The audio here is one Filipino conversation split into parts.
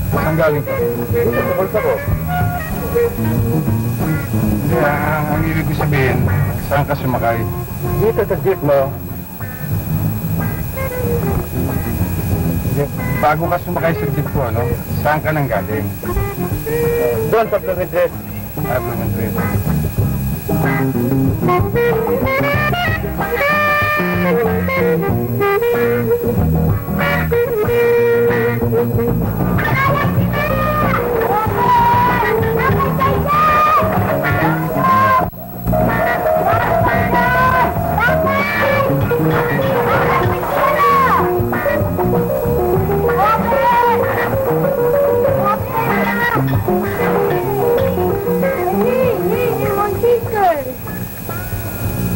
Saan galing ka? Dito sa bulsa ko. Ang ibig ko sabihin, saan ka sumakay? Dito sa jeep mo. Bago ka sumakay sa jeep ko, ano? Saan ka nang galing? Doon sa Bloomingdale. Bloomingdale.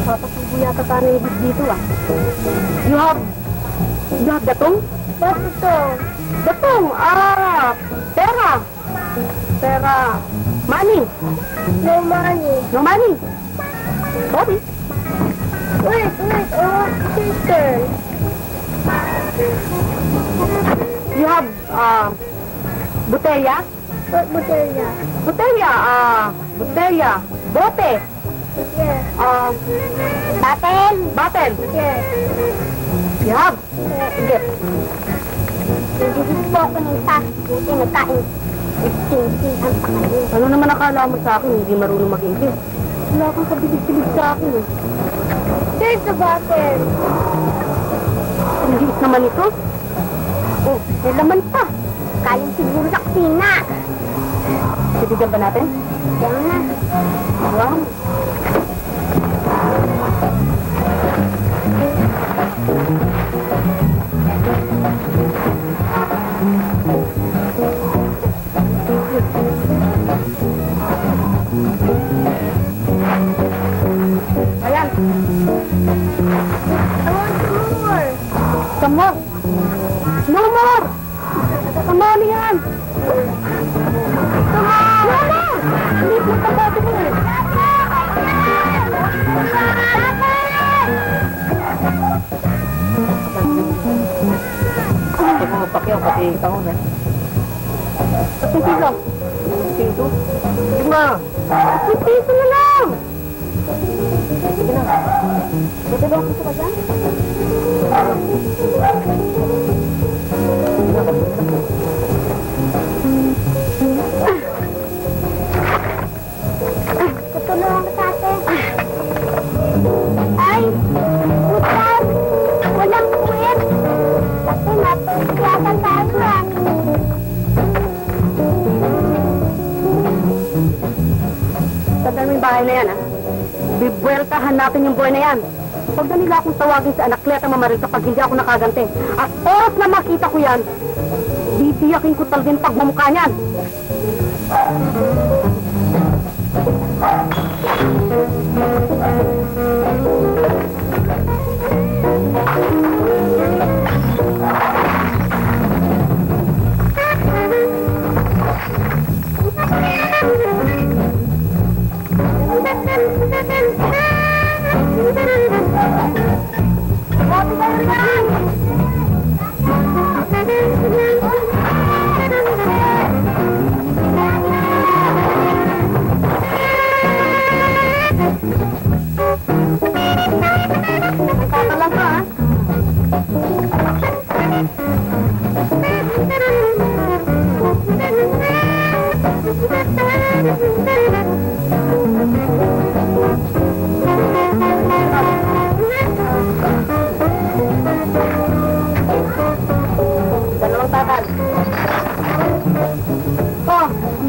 Papasubo yata tayo ng ibig dito ah. You have datong? What datong? Datong, pera. Pera. Money. No money. No money. Bobby. Wait, sister. You have, botella? What botella? Botella. Bote. Yes. Bottle. Yes. You have? Yes. Hindi po ako ng task. Hindi nagkain. Isting-istingan pa kayo. Ano naman nakala mo sa akin? Hindi marunong mag-English. Wala kang kabilis-bilis sa akin eh. There's a bottle. Ang liit naman ito. Oh, may laman pa. Kaling siguro sa kusina. Sibigyan ba natin? Yan na. Wow. Ayan. I want more. Some more? No more! Come on yan! Come on! No more! Hindi mo kapati mo eh. Pati mo pakyaw, pati kahon eh. Pati piso. Piso? Sige na. Pati piso na lang. Sige na. Pati ba piso ka dyan? Tutulungan ka sa atin. Ay! Putan! Walang puwit! Kasi napagkiyatan tayo ah. Tandaan mo yung bahay na yan ah. Bibueltahan natin yung buhay na yan. Huwag na nila akong tawagin sa anakleta mamaril kapag hindi ako nakaganti. At oras na makita ko yan, bibiyakin ko talaga yung pagmamukha niyan.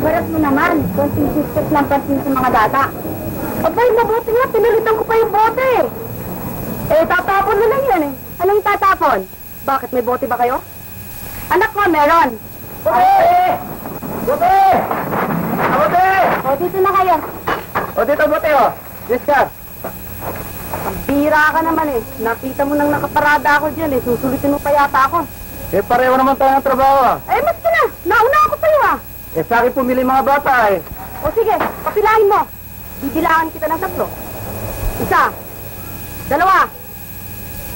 barat mo naman. Konting sisters lang pansin sa mga data. Abay, mabuti nga. Pinalitan ko pa yung bote. Eh, tatapon na lang yan eh. Anong tatapon? Bakit? May bote ba kayo? Anak ko, meron. Bote! Bote! Bote! O, dito na kayo. O, dito bote, o. Discard. Bira ka naman eh. Nakita mo nang nakaparada ako dyan eh. Susulitin mo pa yata ako. Eh, pareho naman tayo ng trabaho, ah. Eh, maski na. Nauna ako sa'yo ah. Eh, sa akin pumili mga bata, eh. O sige, papilahin mo. Bibilangan kita ng 3. 1, 2.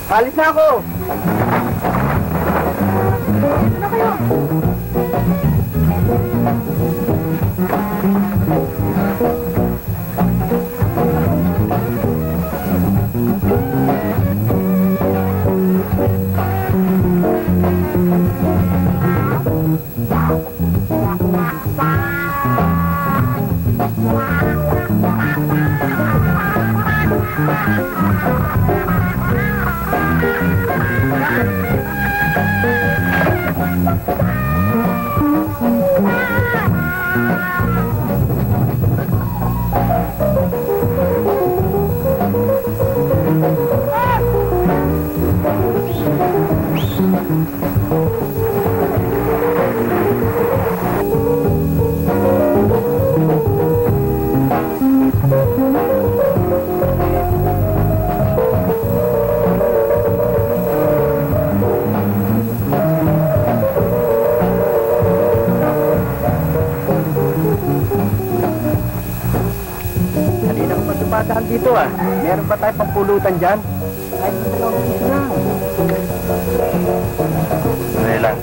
Alis na ako. Dito na kayo. Kanina ko pa dumadaan dito, ah. Meron ba tayo pampulutan dyan? Ay, ito lang. Sandali lang.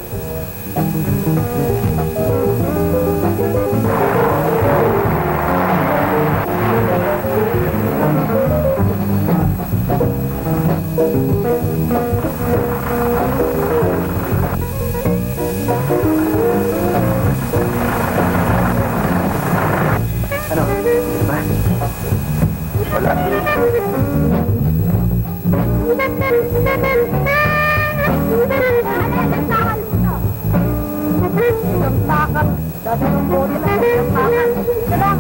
Ano? Ba? Wala. Isang takal. Dati ng bote lang. Isang takal. Ito lang.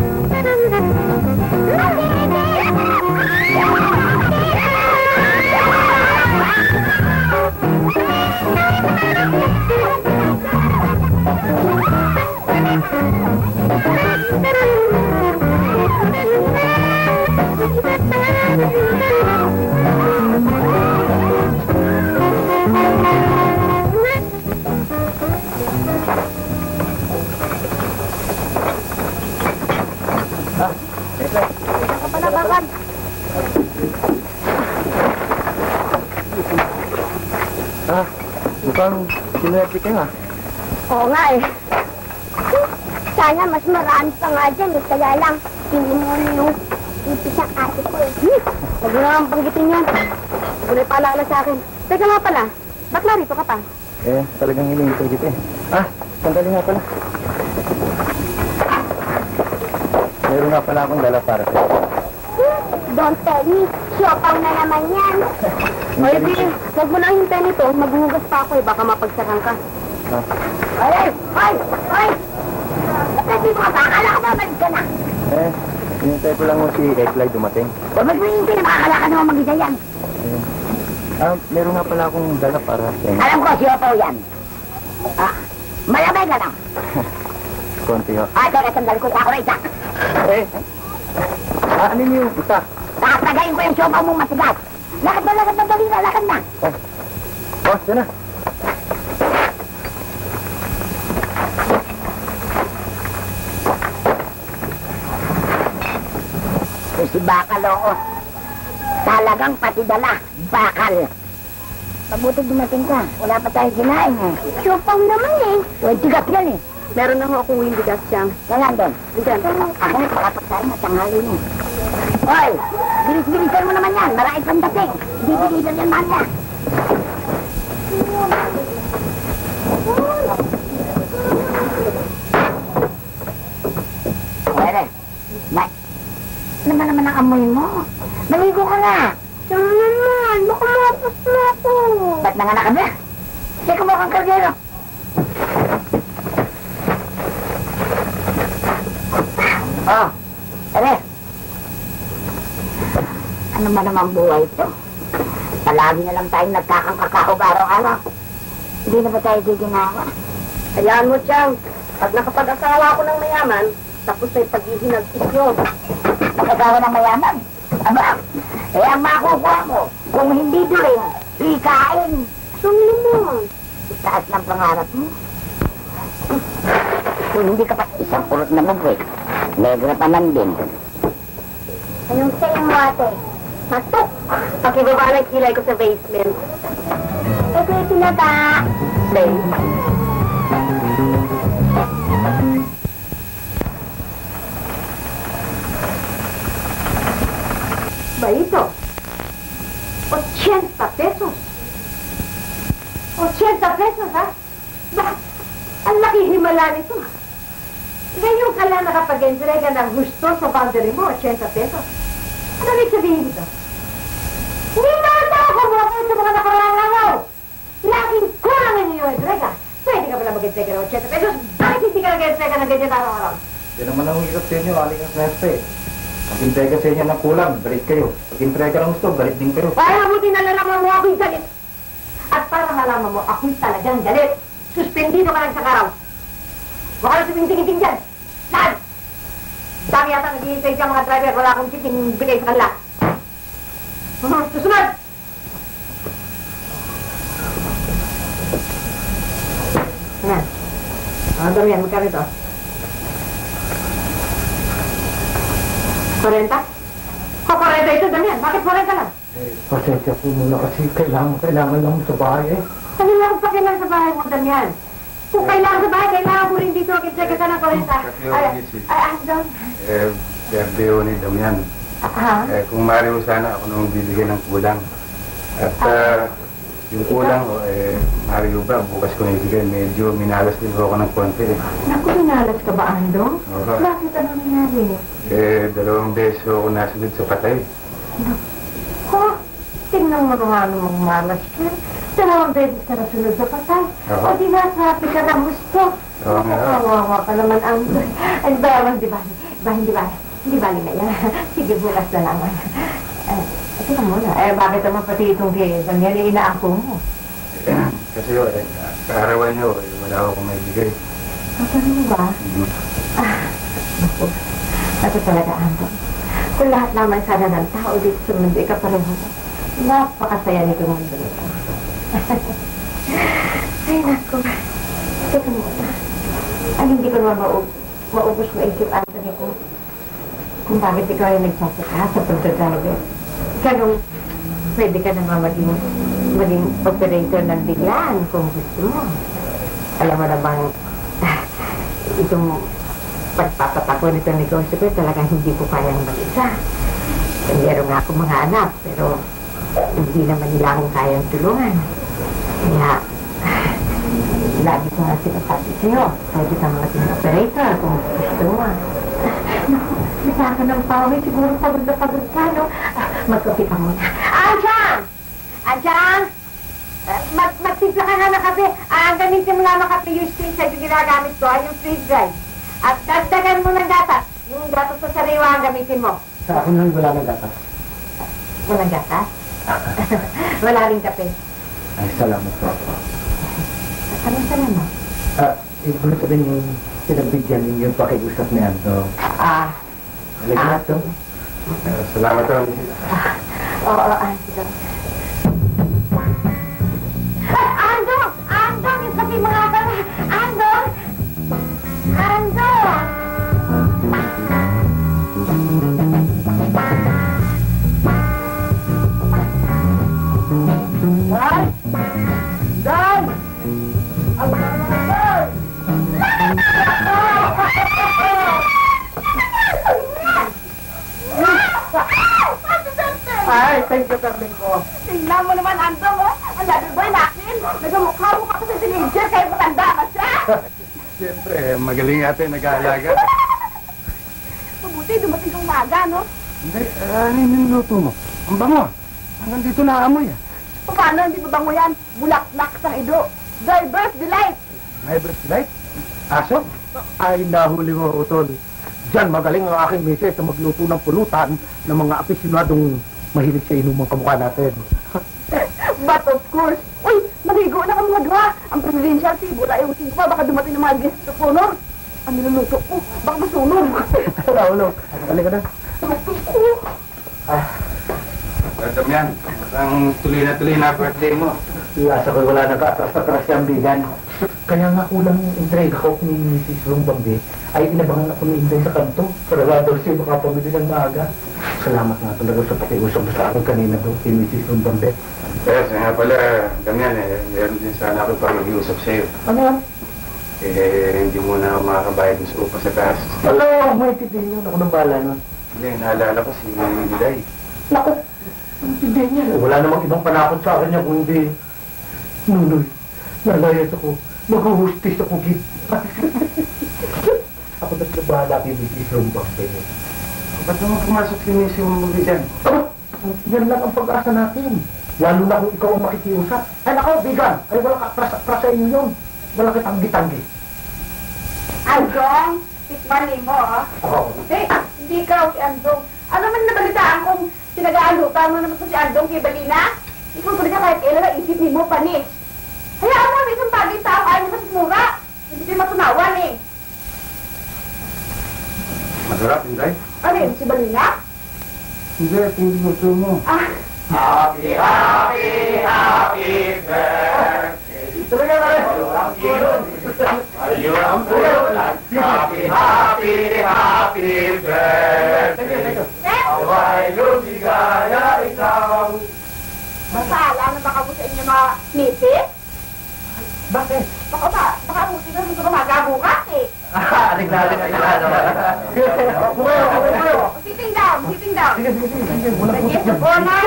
Isang kapalabakan. Ah, mukhang sinuwerte ka nga. Oo nga eh. Sana mas marami pa nga dyan eh. Kaya lang, hindi mo na yung ipis ang ate ko eh. Huwag mo naman banggitin yan. Huwag mo na ipaalala sa akin. Teka nga pala, ba't narito ka pa? Eh, talagang hiningi ko dito, eh. Ah, sandali nga pala. Meron nga pala akong dala para sa'yo. Don't tell me, siyopang na naman yan. O di, huwag mo lang hintayin ito. Maghuhugas pa ako eh, baka mapagsakan ka. Ah, Ay! Ay! Ay! Ba't nandito ka ba? Akala ka ba balik ka na? eh, hinintay ko lang mo si Eklay dumating. Huwag mag-iintay na makakala ka naman mag-isa yan. Ah, meron nga pala akong dala para sa'yo. Alam ko, siyopaw yan. Ah, malamay ka lang. Konti, ho. Ah, teka, sandali ko sa ako na isa. Eh, ano yung isa? Tatagayin ko yung siyopaw mong matigas. Lakad na, dali na, lakad na. Oh, yan na. Eh, si Bakal, oo. Talagang pati dala, Bakal. Mabuti dumating ka. Wala pa tayo kinain eh. Siyopaw naman eh. Uy, tigas yan eh. Meron na ako hindi gas siyang. Kailan doon? Diyan. Ako na pakapagsain na tanghali niya. Hoy! Bilis-bilisan mo naman yan. Marami pang dating. Hindi-bilisan yan man niya. Pwede. May. Ano ba naman ang amoy mo? Maligo ka nga. Saan naman? Baka mapos na ako. Ba't nanganak ka na? Sige mo kang kardero. Oh, ere. Ano man naman buhay ito? Palagi na lang tayong nagkakangkakaog araw-araw. Hindi na ba tayo giginawa? Hayaan mo, Chang. Pag nakapag-asawa ko ng mayaman, tapos ay paghihinagpis yun. Pag-asawa ng mayaman? Aba, ang makukuha mo, kung hindi duling, ikain. Sumili mo. Itaas ng pangarap mo. Kung hindi ka pa isang pulot na mugwit, negra pa man din. Anong sa'yo mo, ate? Matok! Pakibaba na kilay ko sa basement. Ito yung pinata. Babe. Ba ito? 80 pesos. 80 pesos, ha? Ba? Ang laki himala nito. Ngayon ka lang nakapag-entrega ng gusto sa boundary mo, 80 pesos. Ano rin sabihin dito? Hindi na ako kumapit sa mga nakaraang araw. Laging kulang ang iyong entrega. Pwede ka pala mag-entrega ng 80 pesos. Bakit hindi ka nag-entrega ng ganyan araw-araw? Yan naman ang hirap sa inyo, aling ang sneste. Pag-entrega sa inyo ng kulang, galit kayo. Pag-entrega ng gusto, galit din kayo. Para mabuti nalalaman mo ako'y galit. At para malaman mo ako'y talagang galit. Suspendido ka lang sa karaw. Huwag ka lang sumingting-ting dyan. Lahat! Dami yata nag-iintay siya mga driver. Wala akong chip yung bigay sa kanila. Susunod! Ayan. Ang dami yan. Magkano ito? 40? O, 40 ito. Dami yan. Bakit 40 lang? Pasensya po muna kasi kailangan lang sa bahay eh. Ano lang pa kailangan sa bahay mo, Damian? Kung kailangan sa bahay, kailangan mo rin dito. Kincheck ka ng 40. Ay, Andon. Berdeo ni Damian. Kung mari mo sana ako nung bibigyan ng kulang. At yung kulang, Mario ba, bukas ko nibigay. Medyo minalas din ako ng konti eh. Naku, minalas ka ba, Andong? Oo. Bakit ano nangyari? 2 beses ako nasunod sa patay. Ko, tingnan mo nga mong malas yan. 2 beses ka nasunod sa patay. Oo. O di nasabi ka na gusto. Oo nga. Kawawa ka naman, Andong. Ano ba, hindi bali na yan. Sige, bukas na lang. Ito muna. Bakit naman pati itong Damian, inaako mo? Kasi kaarawan nyo, wala akong maibigay. Ano mo ba? Naku. Naku talaga, Andong. Kung lahat naman sana ng tao dito sa mundo, ikapareho mo. Napakasaya nito ng mundo nito. Ay, naku. Teka muna. Ang hindi ko naman maubos mo isip, Anthony, kung bakit ikaw ay nagsasaka sa pagdadriver. Kaya pwede ka naman maging operator ng biglaan kung gusto mo. Alam mo namang itong pagpapatako nitong negosyo ko talagang hindi ko kayang mag-isa. Meron nga akong mga anak, pero hindi naman nila akong kayang tulungan. Kaya, lagi ko nga sinasabi sa'yo, pwede ka maging operator kung gusto mo. Bisa ka ng pawis, siguro pagod na pagod ka, no? Magkapi ka muna. Anjan! Anjan! Magtimpla ka nga na kape. Gamitin mo lang ng kape yung street side yung ginagamit ko, yung freeze drive. At dagdagan mo ng gatas. Yung gatas sa sariwa ang gamitin mo. Sa akin lang wala ng gatas. Walang gatas? Wala rin kape. Ay, salamat po. Ano salamat? Ibig sabihin yung pinagbigyan ninyo yung pakiusap ni Anto. Nalagyan ito. Salamat po. Oo, Ando. Ando! Ando! Yung kape mga pala! Ando! Ando! Dad! Dad! Ang Dad! Ay, thank you, Carmen ko. Tingnan mo naman, Andong, oh. Ang labi ba natin? Nagamukha mo ka sa teenager, kaya matanda ka siya. Siyempre, magaling ate, nag-aalaga. Mabuti, dumating kang umaga, no? Hindi, ano yung niluto mo? Ang bango. Hanggang dito naamoy ah. Paano, hindi ba bango yan? Bulaklak sa ido. Driver's delight. Driver's light? Aso? Ay, nahuli mo, Utol. Diyan, magaling ang aking misis na magluto ng pulutan ng mga aficionadong mahilig sa inumang kamukha natin. But of course, uy, maligo na kami mga duha. Ang presidential table ay usin ko pa, baka dumating ng mga guest of honor. Ang niluluto ko, baka masunog. Ulo, halika na. Damian, ang tuloy na birthday mo. Iyasa ko wala nagkatras-atras yung bigan. Kaya nga kulang yung entrega ko ni Mrs. Rumbambe ay inabangan ako ni Inday sa kanto. Sarado siya makapamili ng maaga. Salamat nga talaga sa pakiusap mo sa akin kanina doon kay Mrs. Rumbambe. Yes, nga pala, Damian, meron din sana ako pag-iusap sa'yo. Ano yan? Hindi mo na ako makakabayad sa upa sa taas. Hello, may titignan yun. Ako nang bahala nun. Hindi, naalala ko si Diday. Naku, ang titignan niya. Wala namang ibang panakot sa akin niya kung hindi. Nunoy, nalayas ako. Mag-hustis ako, Gid. Ako na bahala kay Mrs. Rumbambe. Ba't naman pumasok si Miss yung dyan? Yan lang ang pag-asa natin. Lalo na kung ikaw ang makikiusap. Ay nako, bigan! Ay wala ka, prasa inyo yun. Wala ka tanggi-tanggi. Andong, tikman mo, Oo. Hindi ikaw si Andong. Ano man nabalitaan kung sinag-aalutan mo naman ko si Andong kay Balina? Ikaw ko na kahit kailan ang isip ni mo, panis. Hayaan mo, isang bagay tao ayaw mo sa mura. Hindi tayo matunawan eh. Masarap, Inday? Ano yun, si Balina? Hindi, hindi gusto mo. Happy birthday! Talaga na rin! Ang kilon! Ayun ang pulutan! Happy birthday! Away lumigaya ikaw! Masala na baka po sa inyo mga nipis? Bakit? Baka buti na gusto ko magabukas eh. Tignan. Sitting down. Sige. Nag-guest of honor.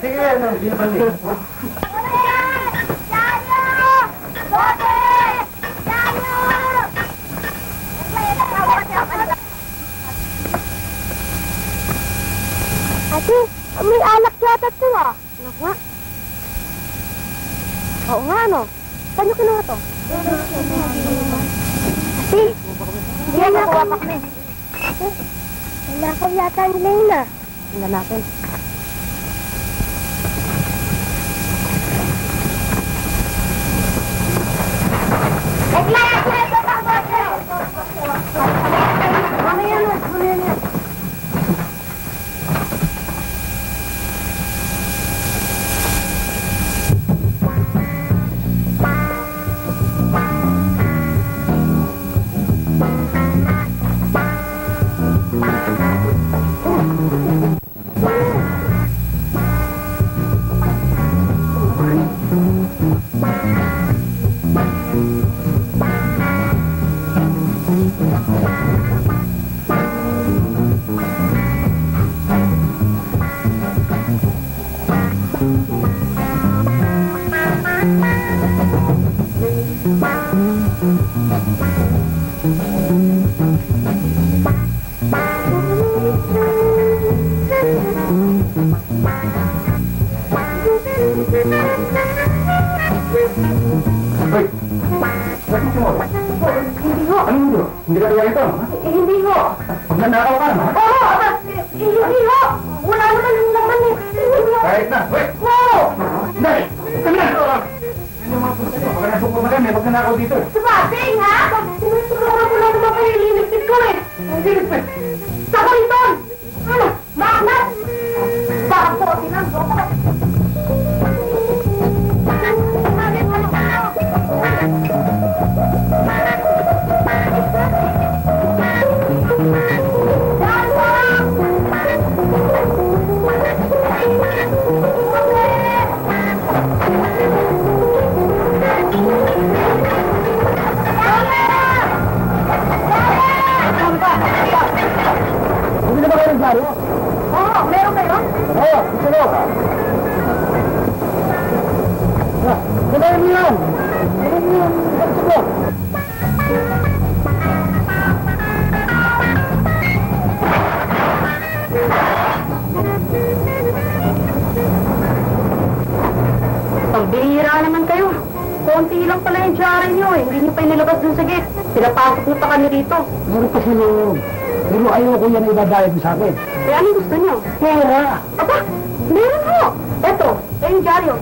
Sige, ano, di ba ni? Ano yan? Yanyo! Bote! Yanyo! Ate, may alak yata ito ah. Ano nga? Oo nga, ano? Saan nyo kinuha to? Ate, hindi na nakuha pa kami. Nakaw yata ang Lena. Tingnan natin. Hindi ka tuwa ito? Hindi ho. Magnanakaw ka, no? Oo, hindi ho. Wala mo na yung laman eh. Kahit na, wait! Oo. Dali! Kami na! Ano yung mga punta nyo? Baka nasok pa kami, magnanakaw dito. Sumating, ha? Tinutulungan ko lang naman kayo liligpit ko eh. Ang silipit! Sa kaliton! Ano? Maknat! Baka po, tinanggo ko. Hindi na ba kayo nagsari? Oo, meron kayo? Oo, isa na. Ganayin mo yan! Ganayin mo yan! Ganito ko! Pinapasok niyo pa kami rito. Meron pa sila. Pero ayoko yan na ibadayad mo sa akin. Eh, anong gusto niyo? Pera! Aba, meron ho. Eto, yung dyaryo.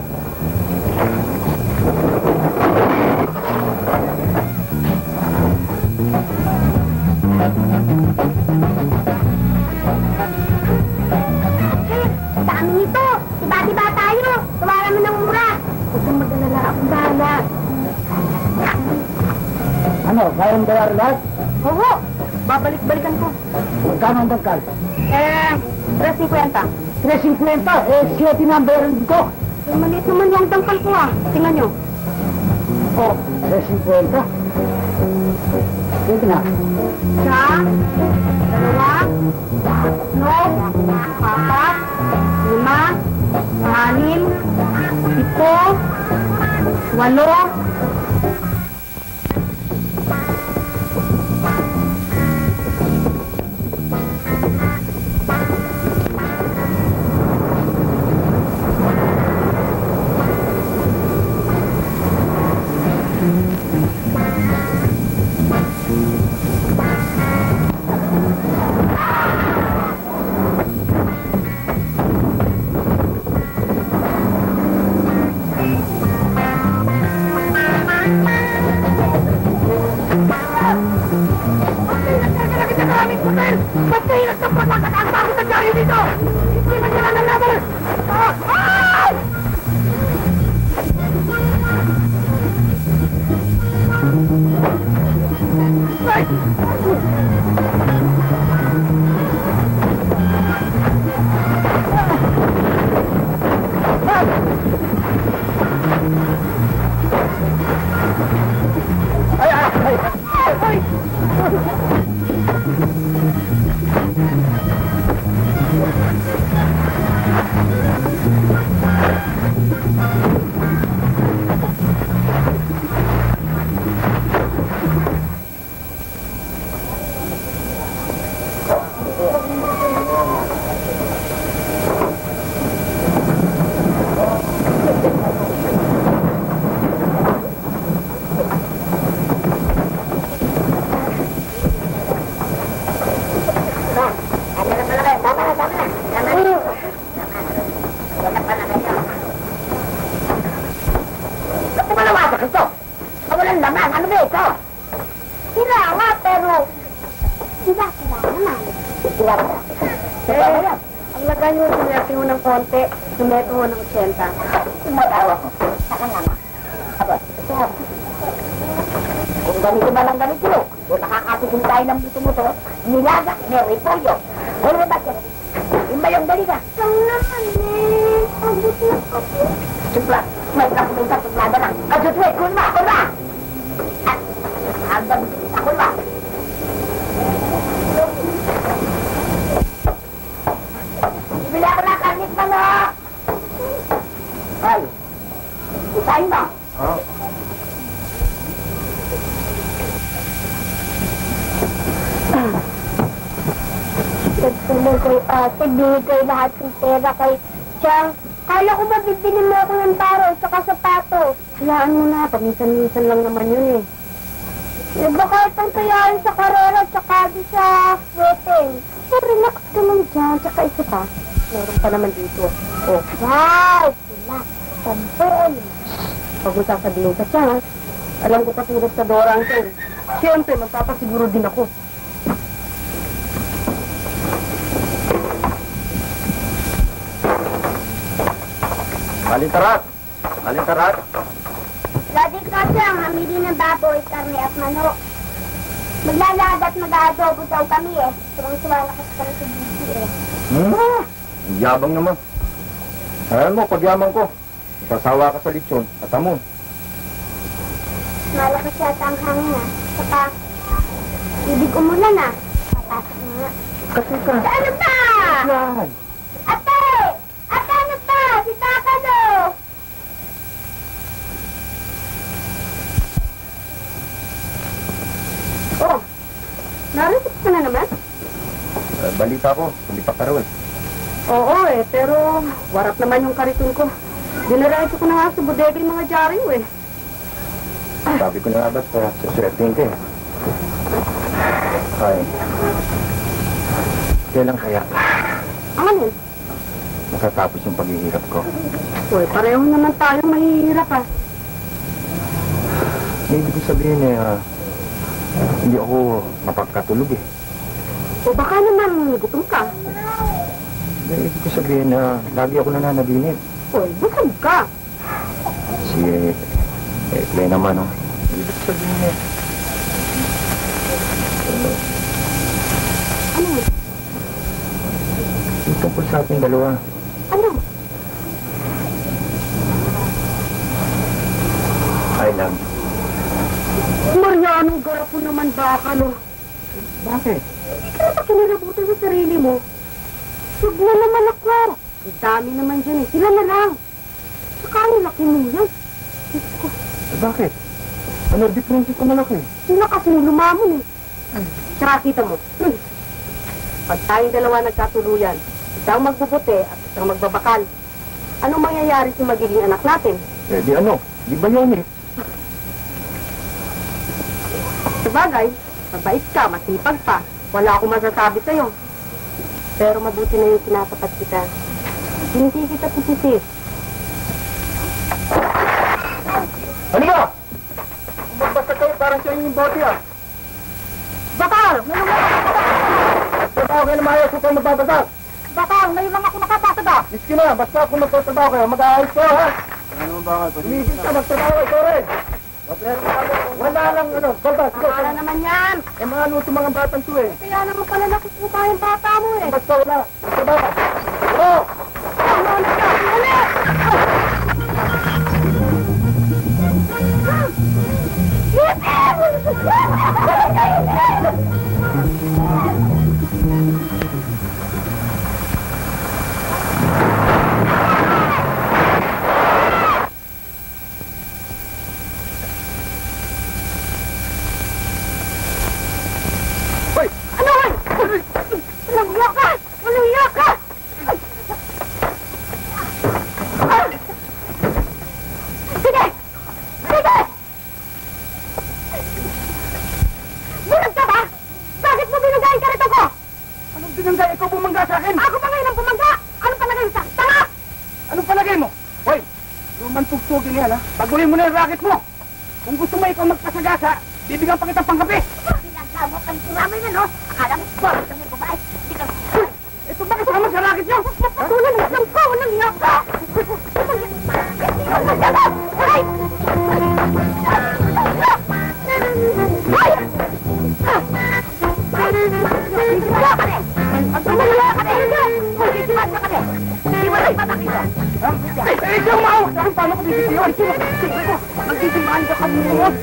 Dami nito. Diba tayo. Tuwara mo ng mura. Huwag kang mag-alala. Akong bahala. Ano, kaya mo bayaran lahat? Oo. Babalik-balikan ko. Magkano ang bangkal? 350. 350? Eh, siya tinambayaran ko. Eh, maliit naman yung dangkal ko ah. Tingnan nyo. Oh, 350? Pwede na. Isa, dalawa, tatlo, apat, lima, anim, ito, walo, ang lagay mo, sinerte mo ng konti, sumeto mo ng 80. Sumatawa ko. Saka naman. Aba, sir. Kung ganito ba lang ganito, kung nakakatikin tayo ng buto mo to, nilaga, may repolyo. Ano ba sir? Yung ba yung dali ka? Saan naman eh? Pagod na ako. Supla, may kapulong sa tuplada lang. Kasuswet, kulma, kulma! At, hanggang sa kulma. Ibili ako ng karnit mga... Ay, isahin mo. Oh. Nagtuloy kay ate, binigay lahat ng pera kay Chang. Kala ko ba bibili mo ako ng taro at saka sapato? Hayaan mo na, paminsan-minsan lang naman yun eh. Eh baka itong tuyain sa karera at saka sa wedding. So relax ka lang dyan, tsaka isa pa. Meron pa naman dito. Oh, wow! Sila, sampon. Pag mo sasabihin ka Chang, alam ko katulad sa Dora ang Chang. Siyempre, magpapasiguro din ako. Malintarat! Malintarat! Daddy kasi ang hamili ng baboy, karne at manok. Maglalagad at mag-aadobo daw kami eh. Tuwang-tuwa na kasi kami sa BC eh. Yabang naman. Alam mo, pagyaman ko, sasawa ka sa lechon at amon. Malakas yata ang hangin ah. Saka, ibig umulan ah. Papasok na nga. Kasi ka. Ano ba? Yan. Ate! Ate, ano ba? Si Takano! Oh, narito ka na naman? Balita ko, hindi pa karoon. Oo eh, pero warap naman yung kariton ko. Dinarecho ko na nga sa bodega yung mga dyaryo eh. Sabi ko na nga ba't suswertein ka eh. Ay. Kailan kaya Ano? matatapos yung paghihirap ko? Uy, pareho naman tayo mahihirap ah. Ibig ko sabihin hindi ako mapagkatulog eh. O baka naman gutom ka. Ibig ko sabihin lagi ako nananaginip. Uy, busog ka. Si Clay naman, oh. Ibig ko sabihin Ano? yung tungkol sa ating dalawa. Ano? I love you. Mariano, garapo naman baka, no? Bakit? Hindi ka naman kinirabutan sa sarili mo. Huwag na naman ako. Ang dami naman dyan eh. Sila na lang. Saka ang laki mo yan. Diyos ko. Bakit? Ano, difference ko malaki? Sila kasi lumamon eh. Tsaka kita mo. Pag tayong dalawa nagkatuluyan, isang magbubuti at isang magbabakal, anong mangyayari sa magiging anak natin? Di ano? Di ba yun eh? Sabagay, mabait ka, masipag pa. Wala akong masasabi sa'yo. Pero mabuti na yung tinatapat kita. Hindi kita pisisis. Halika! Magbasa kayo parang siya yung bote ah. Bakal! Ngayon lang ako nakapasada! Trabaho kayo na maayos kung magbabasa. Bakal! Ngayon lang ako nakapasada! Miski na, basta kung magtatrabaho kayo, mag-aayos kayo ha. Ano naman bakal? Tumigil ka, magtrabaho kayo rin. Wala lang ano, balbas. Bakala naman yan! Eh mga ano itong mga batang to eh. Kaya naman pala nakikita yung bata mo eh! Basta wala, magtrabaho. Oo! Ano na ka? Ano? Hoy! Ano man? Walang hiya ka! Walang hiya ka! Sige! Sige! Bulag ka ba? Bakit mo binagayin ka rito ko? Anong binanggay? Ikaw bumangga sa akin? Ako ba ngayon ang pumangga? Anong palagay sa tanga? Anong palagay mo? Hoy! Lumang tugtugin yan ha. Baguhin mo na yung racket mo. Kung gusto mo ikaw magpasagasa, bibigyan pa kita pang kape. Pinagkamot ang turamay na, no? Akala mo, boris kami babae. Hindi ka... Ito ba kasama sa racket niyo? Patulan mo lang ka! Walang hiya ka! Ay! Ikaw maawa sa akin, paano ko bibigyan? Magdisimahan ka kami ngayon.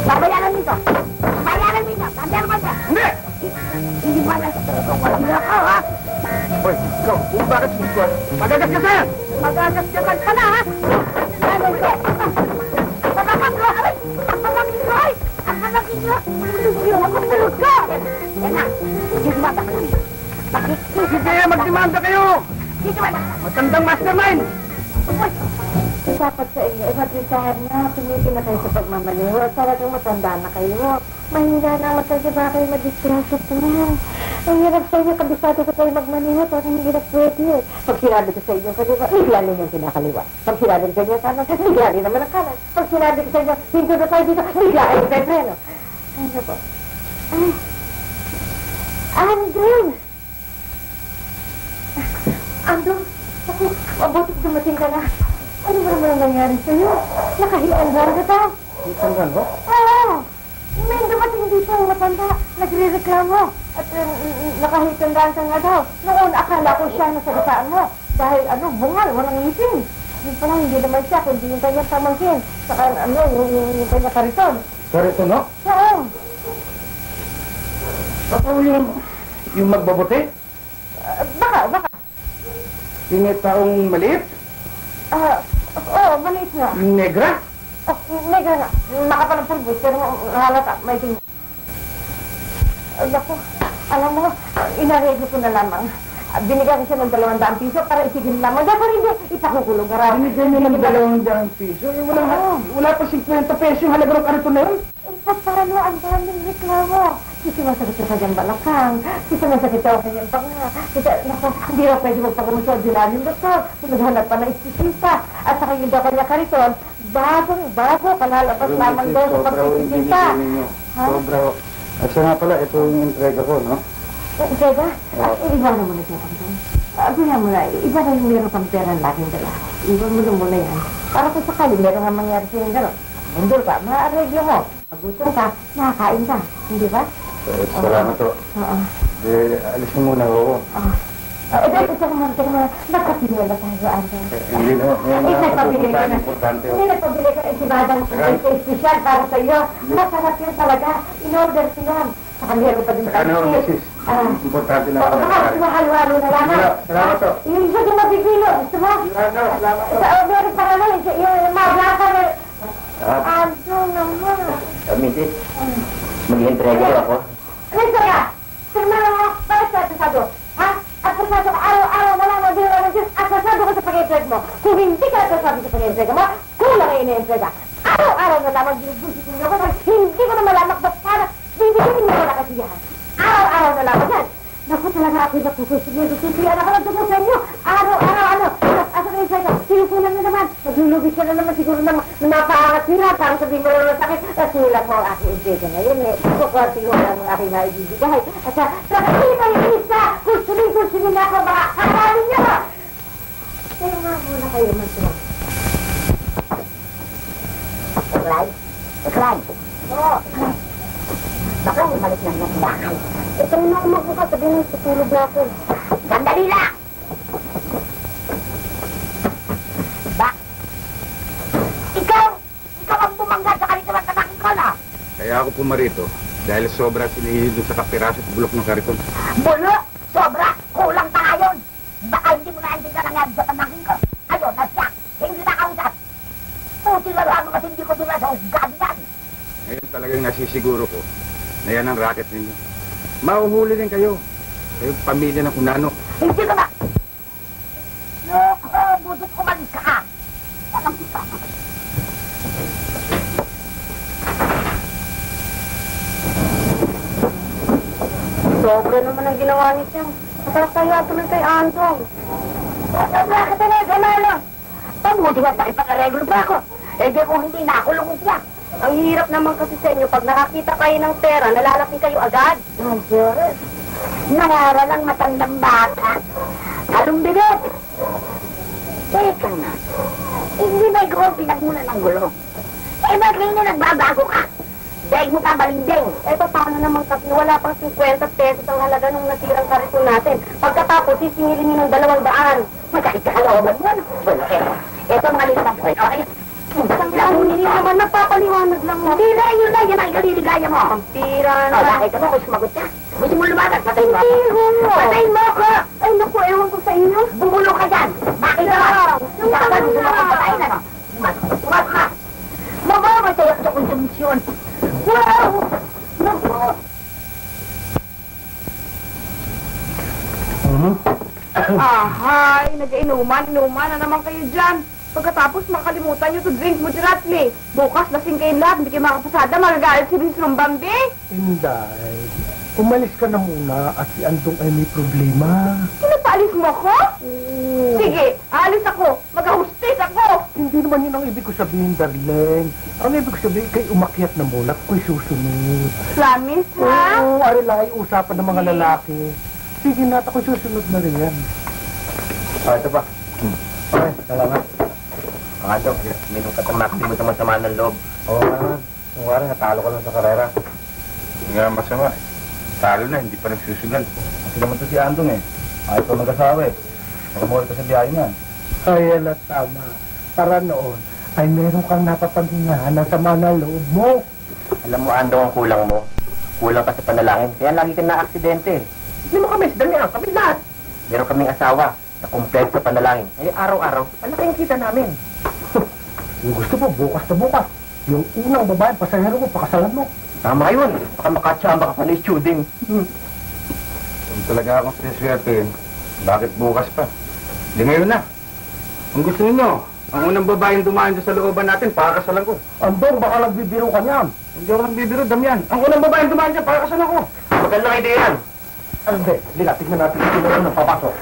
Babayaran nito. Babayaran nito. Babayaran mo siya. Hindi! Hindi ba na walang hiya ka, ha? Hoy, ikaw, kung bakit siswa? Magagas ka sa'yan! Magagasyakan ka na, ha? Ano, hindi? Babakang ko! Aray! Babakang ko! Ay! Ang babakang ko! Hindi ako tulog ka! Yan na. Hindi sumata ka namin. Sige, magdemanda kayo! Dito ba na? Matandang mastermind! Dapat sa inyo, matritahar na, tumigil na kayo sa pagmamaniho at talagang matanda na kayo. Mahina na ang mata, diba kayo madisgrasya po na. Ang hirap sa inyo, kabisado ko kayo magmaniho, parang hindi na pwede. Pag sinabi ko sa inyo, kaliwa, bigla rin yung kinakaliwa. Pag sinabi ko sa inyo, kanan, bigla rin naman ang kanan. Pag sinabi ko sa inyo, hindi na tayo dito, bigla kayo kayo preno. Ano po? Ay, Andrew! Andrew, ako, mabuti dumating ka na. Ano ba naman ang nangyari sa'yo? Nakahilandan ka daw. Hilandan mo? Oo! May dumating dito ang matanda. Nagre-reklamo. At nakahilandan ka nga daw. Noon, akala ko siya nasagasaan mo. Dahil bungal, walang ngipin. Yun pala, hindi naman siya, kundi yung kanyang pamangkin. Saka yung kanyang kariton. Kariton, no? Oo. Ako yung magbabote? Baka. Yung may taong maliit? Oo, maliit nga. Yung negra? Oh, mega nga. Makapalang pulbos, pero halata, may tingin. Naku, alam mo, inareglo ko na lamang. Binigyan ko siya ng 200 piso para isigil lang. Pero hindi, ipakukulong ka raw. Binigyan niyo ng 200 piso. Eh, wala pa 50 peso yung halaga ng karito na yun. Paano ang daming reklamo? Kasi masakit sa kanyang balakang. Kasi masakit sa kanyang panga. Kasi, naku, hindi raw pwede magpagamot sa ordinaryong doktor. Naghanap pa na istisista. At saka yung daw kanya kariton, bago, kalalabas lamang daw sa pag-istisista. Sobra ho. At siya nga pala, ito yung entrega ko, no? Teka, iwanan mo na siya kung Abuyan mo na, iba na yung meron kang pera laging dala. Iwan mo na muna yan. Para kung sakali, meron nga mangyari sa'yo yung gano'n. Bundol ka, maareglo mo. Magutom ka, nakakain ka. Hindi ba? Salamat ho. Oo. Alis mo muna ho. Teka muna. Nagkapinila tayo, Anton. Hindi na. Nagpabili ka na. Importante ho. Hindi, nagpabili ka isibadang espesyal para sa'yo. Masarap yan talaga. In-order ko yan. Saka meron pa din Ano, Mrs. Importante lang. Baka mahalo-halo na lang. Salamat ho. Yung isa din mabibilo. Gusto mo? Salamat ho. Meron pa naman. Yung maglaka na. Anton naman. Mrs. Mag-entrega ko ako. Ano yung saya? Tingnan mo, bakit ka atrasado? Ha? Atrasado ka araw-araw na lang mag-deal naman siya. Atrasado ka sa pag-entrega mo. Kung hindi ka atrasado sa pag-entrega mo, kulang ay ina-entrega. Araw-araw na lang mag-bullshit ninyo ko. Hindi ko na malamak ba't para bibigyan mo na kasiyahan. Araw-araw na lang yan. Naku, talaga ako'y nakukusiyan ako ng tubo sa inyo. Araw-araw, asa kayo sa inyo? Sinukulan na naman. Maglulubis ka na naman siguro ng napaangat nila. Parang sabihin mo naman sa akin, nasulat mo ang aking entrega ngayon eh. Kukwarti ko lang ang aking naibibigay. At sa kakasita yung isa, kusunin na ako, baka kakarin niyo. Kaya nga muna kayo magtuwa. Clyde? Oo. Baka umalik na ng bahay. Ito na ako magbukas, sabihin mo, tutulog na ako. Sandali lang! Ba? Ikaw ang bumangga sa kariton at aking kola. Kaya ako pumarito dahil sobra sinihid sa kapiraso at bulok ng kariton. Bulo, sobra, kulang pa ngayon. Baka hindi mo na hindi ka nangyari sa pamangkin ko. Ayun, nasyak, hindi na kausap. Puti na lang kasi hindi ko dila sa husgan yan. Ngayon talagang nasisiguro ko na yan ang racket ninyo. Mahuhuli din kayo. Kayong pamilya ng kunano. Hindi ka ba? Loko, budot kumalis ka. Walang isa. Sobra naman ang ginawa niya siya. Kaya tuloy kay Antong. Bakit na ganalo? Pabuti ka tayo pag-areglo pa ako. Eh di kung hindi nakulong siya. Ang hirap naman kasi sa inyo, pag nakakita kayo ng pera, nalalaki kayo agad. Ay, Diyos. Nangaral ang matandang bata. Halong bigot. Teka nga. Hindi ba ikaw ang pinagmula ng gulo? Eh, ba't ngayon na nagbabago ka? Dahil mo ka balinding. Eh, paano naman kasi wala pang 50 pesos ang halaga nung nasirang kariton natin. Pagkatapos, sisingilin niyo ng 200. Magkait ka kalawaban mo. Bueno, eto ang maliit ng kwento. Ay, Hindi naman napapaliwanag lang mo. hindi na yun na. Yan ang kaliligaya mo. Ang pira O, na. nakita mo kung sumagot ka. Gusto mo lumagat, patayin mo ako. Hindi mo. Patayin mo ako! Ay, naku, ewan ko sa inyo. Bumulo ka dyan! Bakit ka? Yung Dapat tanong gusto mo na. kong patayin, ano? Tumas ka! Mamamatay ako sa konsumisyon! Wow! Naku! Ahay, nag-inuman na naman kayo dyan. Pagkatapos makalimutan nyo to drink moderately. Bukas lasing kayo lahat, hindi kayo makapasada, magagalit si Miss Rumbambi. Inday, umalis ka na muna at si Andong ay may problema. Pinapaalis mo ako? Sige, aalis ako. Mag-hostess ako. Hindi naman yun ang ibig ko sabihin, darling. Ang ibig ko sabihin, kay umakyat na muna at ko'y susunod. Promise, ha? Oo, arilay, usapan ng mga lalaki. Sige na, at ako'y susunod na rin yan. Ito pa. Okay, salamat. Mga dog, minum ka tamak, di mo naman sama ng loob. Oo nga naman. Kung wala, natalo ka lang sa karera. Hindi nga masama. Talo na, hindi pa nagsusugal. Kasi naman to si Andong eh. Ayaw pa mag-asawa eh. Makamuli ka sa biyahe niyan. Kaya na tama. Para noon, ay meron kang napapaghingahan na sama ng loob mo. Alam mo, Andong, ang kulang mo. Kulang ka sa panalangin. Kaya lagi ka na-aksidente. Hindi mo kami, damihan kami lahat. Meron kaming asawa na kumpleto sa panalangin. Kaya araw-araw, malaki yung kita namin. Kung gusto mo, bukas na bukas. Yung unang babae, pasahero mo, pakasalan mo. Tama yun. Baka makatsamba ka pa na studing. Kung talaga akong siswertein, Bakit bukas pa? Di ngayon na. Kung gusto ninyo, ang unang babaeng dumaan dyan sa looban natin, pakakasalan ko. Andong, baka nagbibiro ka niyan. Hindi ako nagbibiro, Damian. Ang unang babaeng dumaan dyan, pakakasalan ko. Magandang idea yan. Hindi, liga, tignan natin kung sino nang papasok.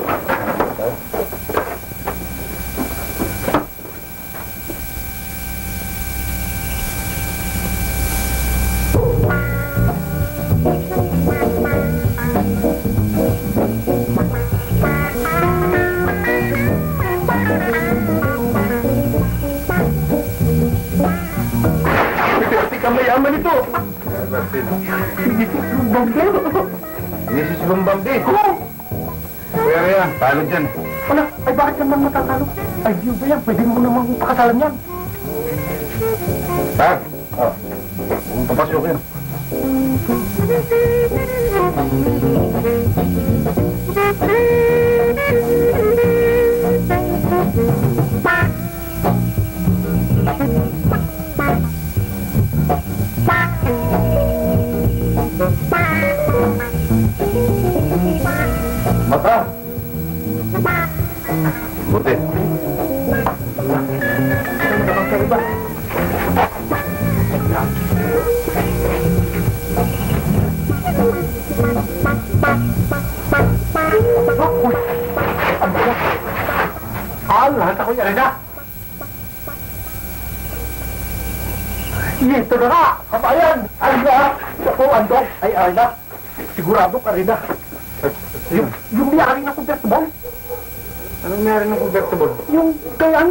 Mayaman ito! Bambi! Mrs. Lumbambi. Kuya yan, talo dyan. Wala, ay bakit naman matatalo? Ay, yun ba yan? Pwede mo namang pakasalan yan. Tag, kung papasukin. Mata! Buti. Lahat ako yan na. Ito na nga, kabayan. Arina, ako andong. Ay, Arina, sigurado ka rin na. Yung mayari na convertible. Anong mayari ng convertible? Yung kayan.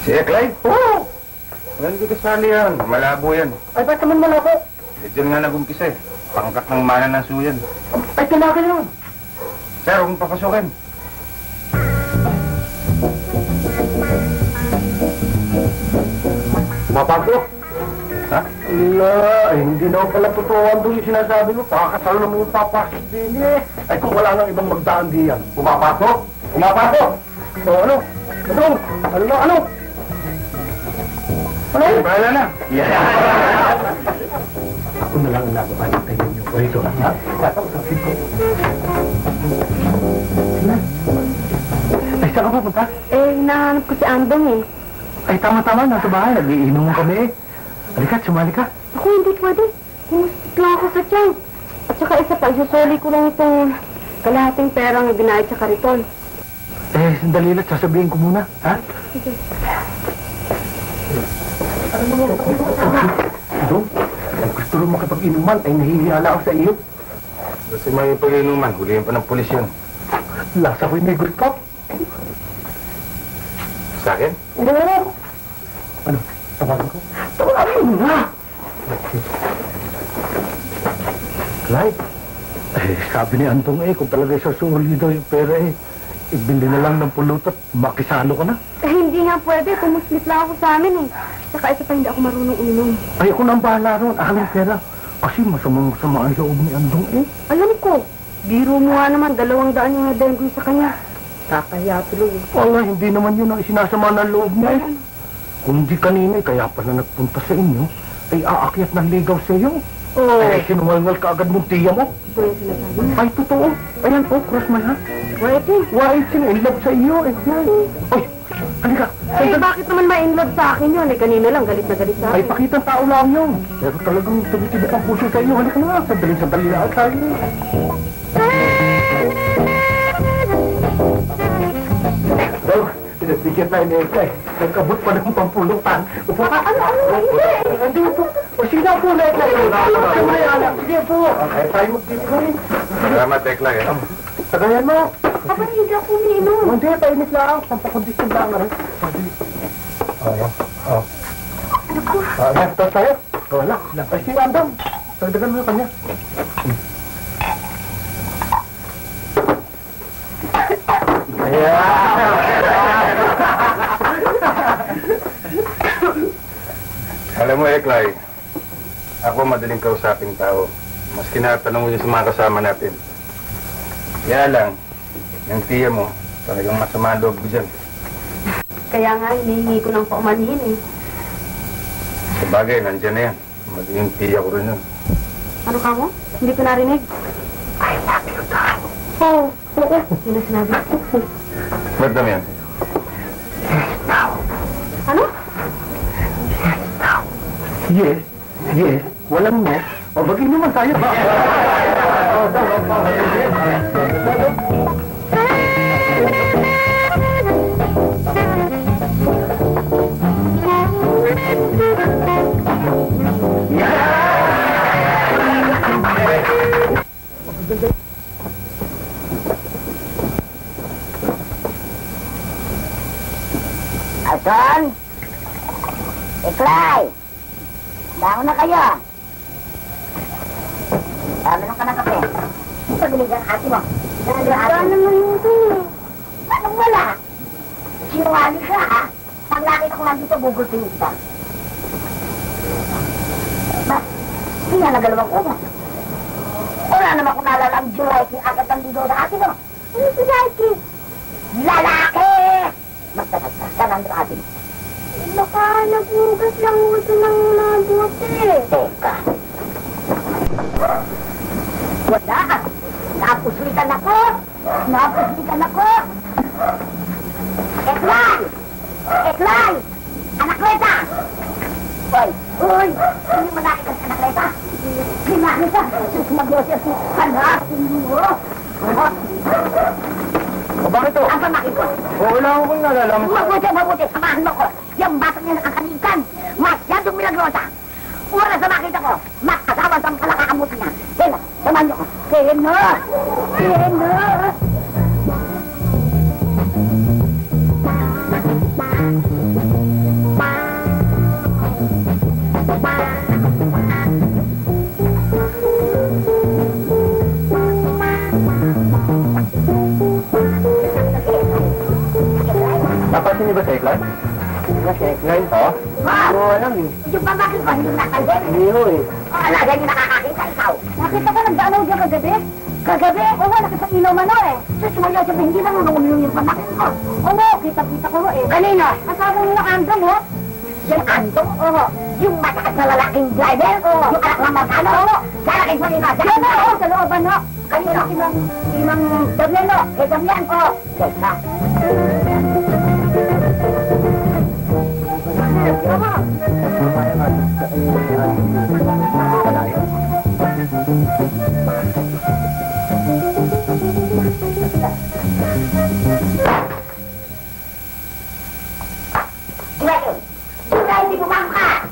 Si Eklay? Oo. Wala, hindi kasali yan. Malabo yan. Ay, ba't naman malabo? Diyan nga nag-umpisa eh. Pangkat ng mana ng suyan. Ay, talaga yun. Sir, huwag mong papasukin. Mapasok. Ha? Wala, ay hindi na pala totoo ang yung sinasabi mo. Pakakasal na mo yung papasok din eh. Ay kung wala nang ibang magdaan diyan. Pumapasok? Pumapasok! O ano? Ano? Ano na? Ano? Ano? Ay, bahala na. Ako na lang ang nagpapalitay ninyo. O ito, ha? Kakausapin ko. Ay, saan ka pupunta? Eh, hinahanap ko si Andong eh. Ay, tama-tama. Nasa bahay. Nagiinom kami eh. Halika, sumali ka. Ako hindi pwede. Humustik lang ako sa tiyan. At saka isa pa, isusuli ko lang itong kalahating perang binayad sa kariton. Eh, sandali lang. Sasabihin ko muna. Ha? Sige. Ito, kung gusto rin makipag-inuman, ay nahihiyala ako sa iyo. Kasi may pag-inuman, hulihin pa ng pulis yun. Lasa ko'y may gusto. Sa akin? Ano? Ano? Tawagan ko? Tawagan mo na! Clay, eh, sabi ni Antong eh, kung talaga sasuli daw yung pera eh, ibili na lang ng pulutot, makisalo ka na. Eh, hindi nga pwede. Pumuslit lang ako sa amin eh. Saka isa pa hindi ako marunong uminom. Ay, ako nang bahala ron, aking pera. Kasi masamang-masama ang loob ni Antong eh. Alam ko. Biro mo nga naman, 200 yung nadengoy sa kanya. Kakahiya tuloy eh. Wala, hindi naman yun ang isinasama ng loob niya eh. Kung di kanina, kaya pala nagpunta sa inyo, ay aakyat ng ligaw sa iyo. Oo. Ay, sinungal ka agad mong tiya mo. Ito yung sinasabi niya. Ay, totoo. Ayan po, cross my heart. Wait eh. Why, in love sa iyo eh. Ay, halika. Eh, bakit naman ma-inlove sa akin yun? Eh, kanina lang, galit na galit sa Ay, akin. pakitang tao lang yun. Pero talagang tumitibok ang puso sa iyo. Halika na, sandali na tayo. So, pinagpigyan tayo ni Eka eh. Nagkabot pa ng pampulutan. Upo ka. Ano? Hindi po. O sige po, Eka. Sige po. Okay, tayo magtitikoy. Salamat, Eklay. Tagayan mo. Aba, hindi ako umiinom. Hindi, painit lang. Pampakondisyon lang na rin. Ayan. Oh. Ayan, tapos tayo. Wala. Ay, si Andam. Tagdagan mo yung kanya. Alam mo, Eklay, ako madaling kausaping tao. Mas kinatanong mo yun sa mga kasama natin. Kaya lang, yung tiya mo, talagang masama ang loob ko dyan. Kaya nga, hinihingi ko ng paumanhin eh. Sa bagay, nandyan na yan. Mali yung tiya ko rin yun. Ano ka mo? Hindi ko narinig. I love you, Dad. Oo. Sino sinabi? Ba't Damian? Ano? Yes. Yes. Walang no. O, bagay naman tayo. Ason! Iklay! Bangon na kayo! Minom ka ng kape. Pabili ka ng ate mo. Wala naman yung ito eh. Anong wala? Sinungaling ka ha? Pag nakita ko nandito, bubultuin kita. Ba? Hindi nga nagalawang ko ba? Wala naman kung nalala ang Joyce agad ang ligaw sa ate mo. Ano si Jackie? Lalaki! Magtatagtas ka lang sa ate mo. Baka nagugas lang ito ng mabuti. Teka. Wala! Napuslitan ako! Napuslitan ako! Eklay! Eklay! Anak Leta! Hoy! Hoy! Hindi mo nakita sa anak Leta? Hindi nakita! Sumagyosya si hanasin mo! O bakit to? Ang pamaki ko! Wala akong nalalaman. Mabuti, mabuti! Samahan mo ko! Yung batang niya nakakalikan! Masyadong milagrosa! Oras na makita ko! Makasawa sa kalakakamuti niya! Kaya, samahan niyo ko! Kaya na! Kaya na! Napansin niyo ba sa iklan? Iklan? Oo. Ha? Oo, alam eh. Yung pamaki ko, hindi nakalhin! Hindi ho eh. O, alaga niyo nakakakita ikaw! Nakita ko nagdanaw dyan kagabi? Kagabi? Oo, nakita inuman o eh! Sus, sumayaw sabi, hindi na nunungunin yung pamaki ko! Oo, kita-kita ko eh! Kanino? Asawa mo yung andong oh! Yung andong? Oo! Yung mataas na lalaking driver? Oo! Yung anak ng magkano? Oo! Lalaking po nino! Diyan na! Oo, sa looban no! Kanino? Imang Damian no! Kay Damian! Oo! Teka! Hindi bumang ka!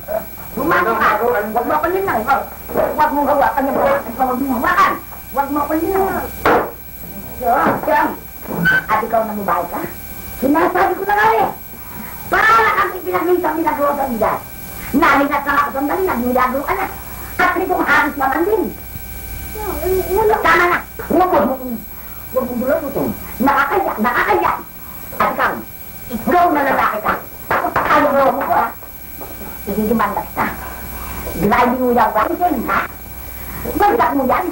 Bumang ka! Huwag mo kulin lang! Huwag mong hawakan yung hawakan! Huwag mong hawakan! Huwag mo kulin lang! Siyang! At ikaw nangubahay ka? Sinasabi ko na nga eh! Para kang ipinagminsan milagro sa bigas! Naligat lang ako sandali, nagmilagro ka na! At nitong halos naman din! Tama na! Huwag mong dulot-dulot! Nakakaya! Nakakaya! At ikaw na lalaki ka! Ayaw mo ko ha! Igigimanda kita! Driving mo yung waiting ha! Bagdak mo yan!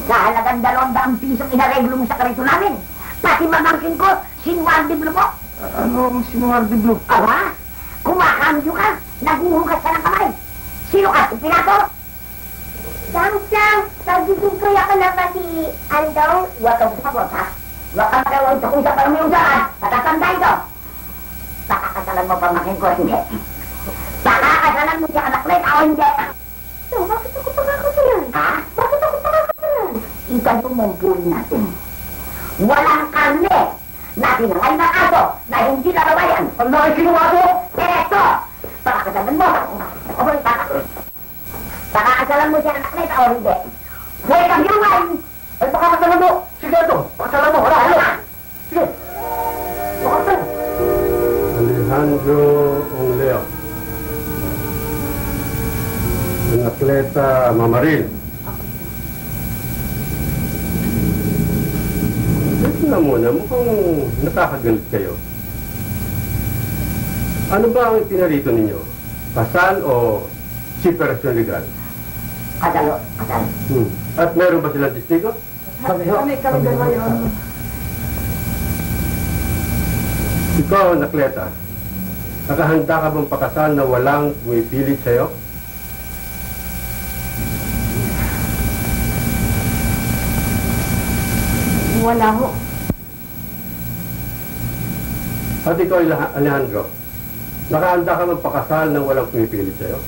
Kahalagang 200 pisong inareglo mo sa karito namin! Pati mamangkin ko, sinuwardiblo mo! Ano ang sinuwardiblo? Aba! Kumakambyo ka! Naguhugas ka ng kamay! Sino ka? Pinato? Sang, nagiging kaya ka na kasi Andong. Huwag kang sapot ha! Huwag kang makiusap-usap ang may usahan! Patatanda ito! Pakakasalan mo pamangkin ko, hindi! Pakakasalan mo siya anak Leta o hindi! So, bakit ako pagkakasalan? Ha? Bakit ako pagkakasalan? Ikan pumumpuli natin. Walang karne na tinangay ng aso na hindi larawayan. Ang nakikinig aso! Eto! Pakakasalan mo! O ba pakakasalan mo siya anak Leta o hindi? Huwag kang yuman! Ay, pakakasalan mo! Sige ito! Pakasalan mo! Wala! Wala! Sige! Pakasalan! Alejandro Ongleo. Anakleta Mamaril. Tignan mo na, mukhang nakakagalit kayo. Ano ba ang pinarito ninyo? Kasal o separasyon legal? Kasalo. Kasal. At meron ba silang testigo? Kami dalawa yun. Ikaw, Anakleta, nakahanda ka bang pakasal na walang pumipilit sa'yo? Wala ho. At ikaw, Alejandro, nakahanda ka magpakasal nang walang pumipilit sa'yo?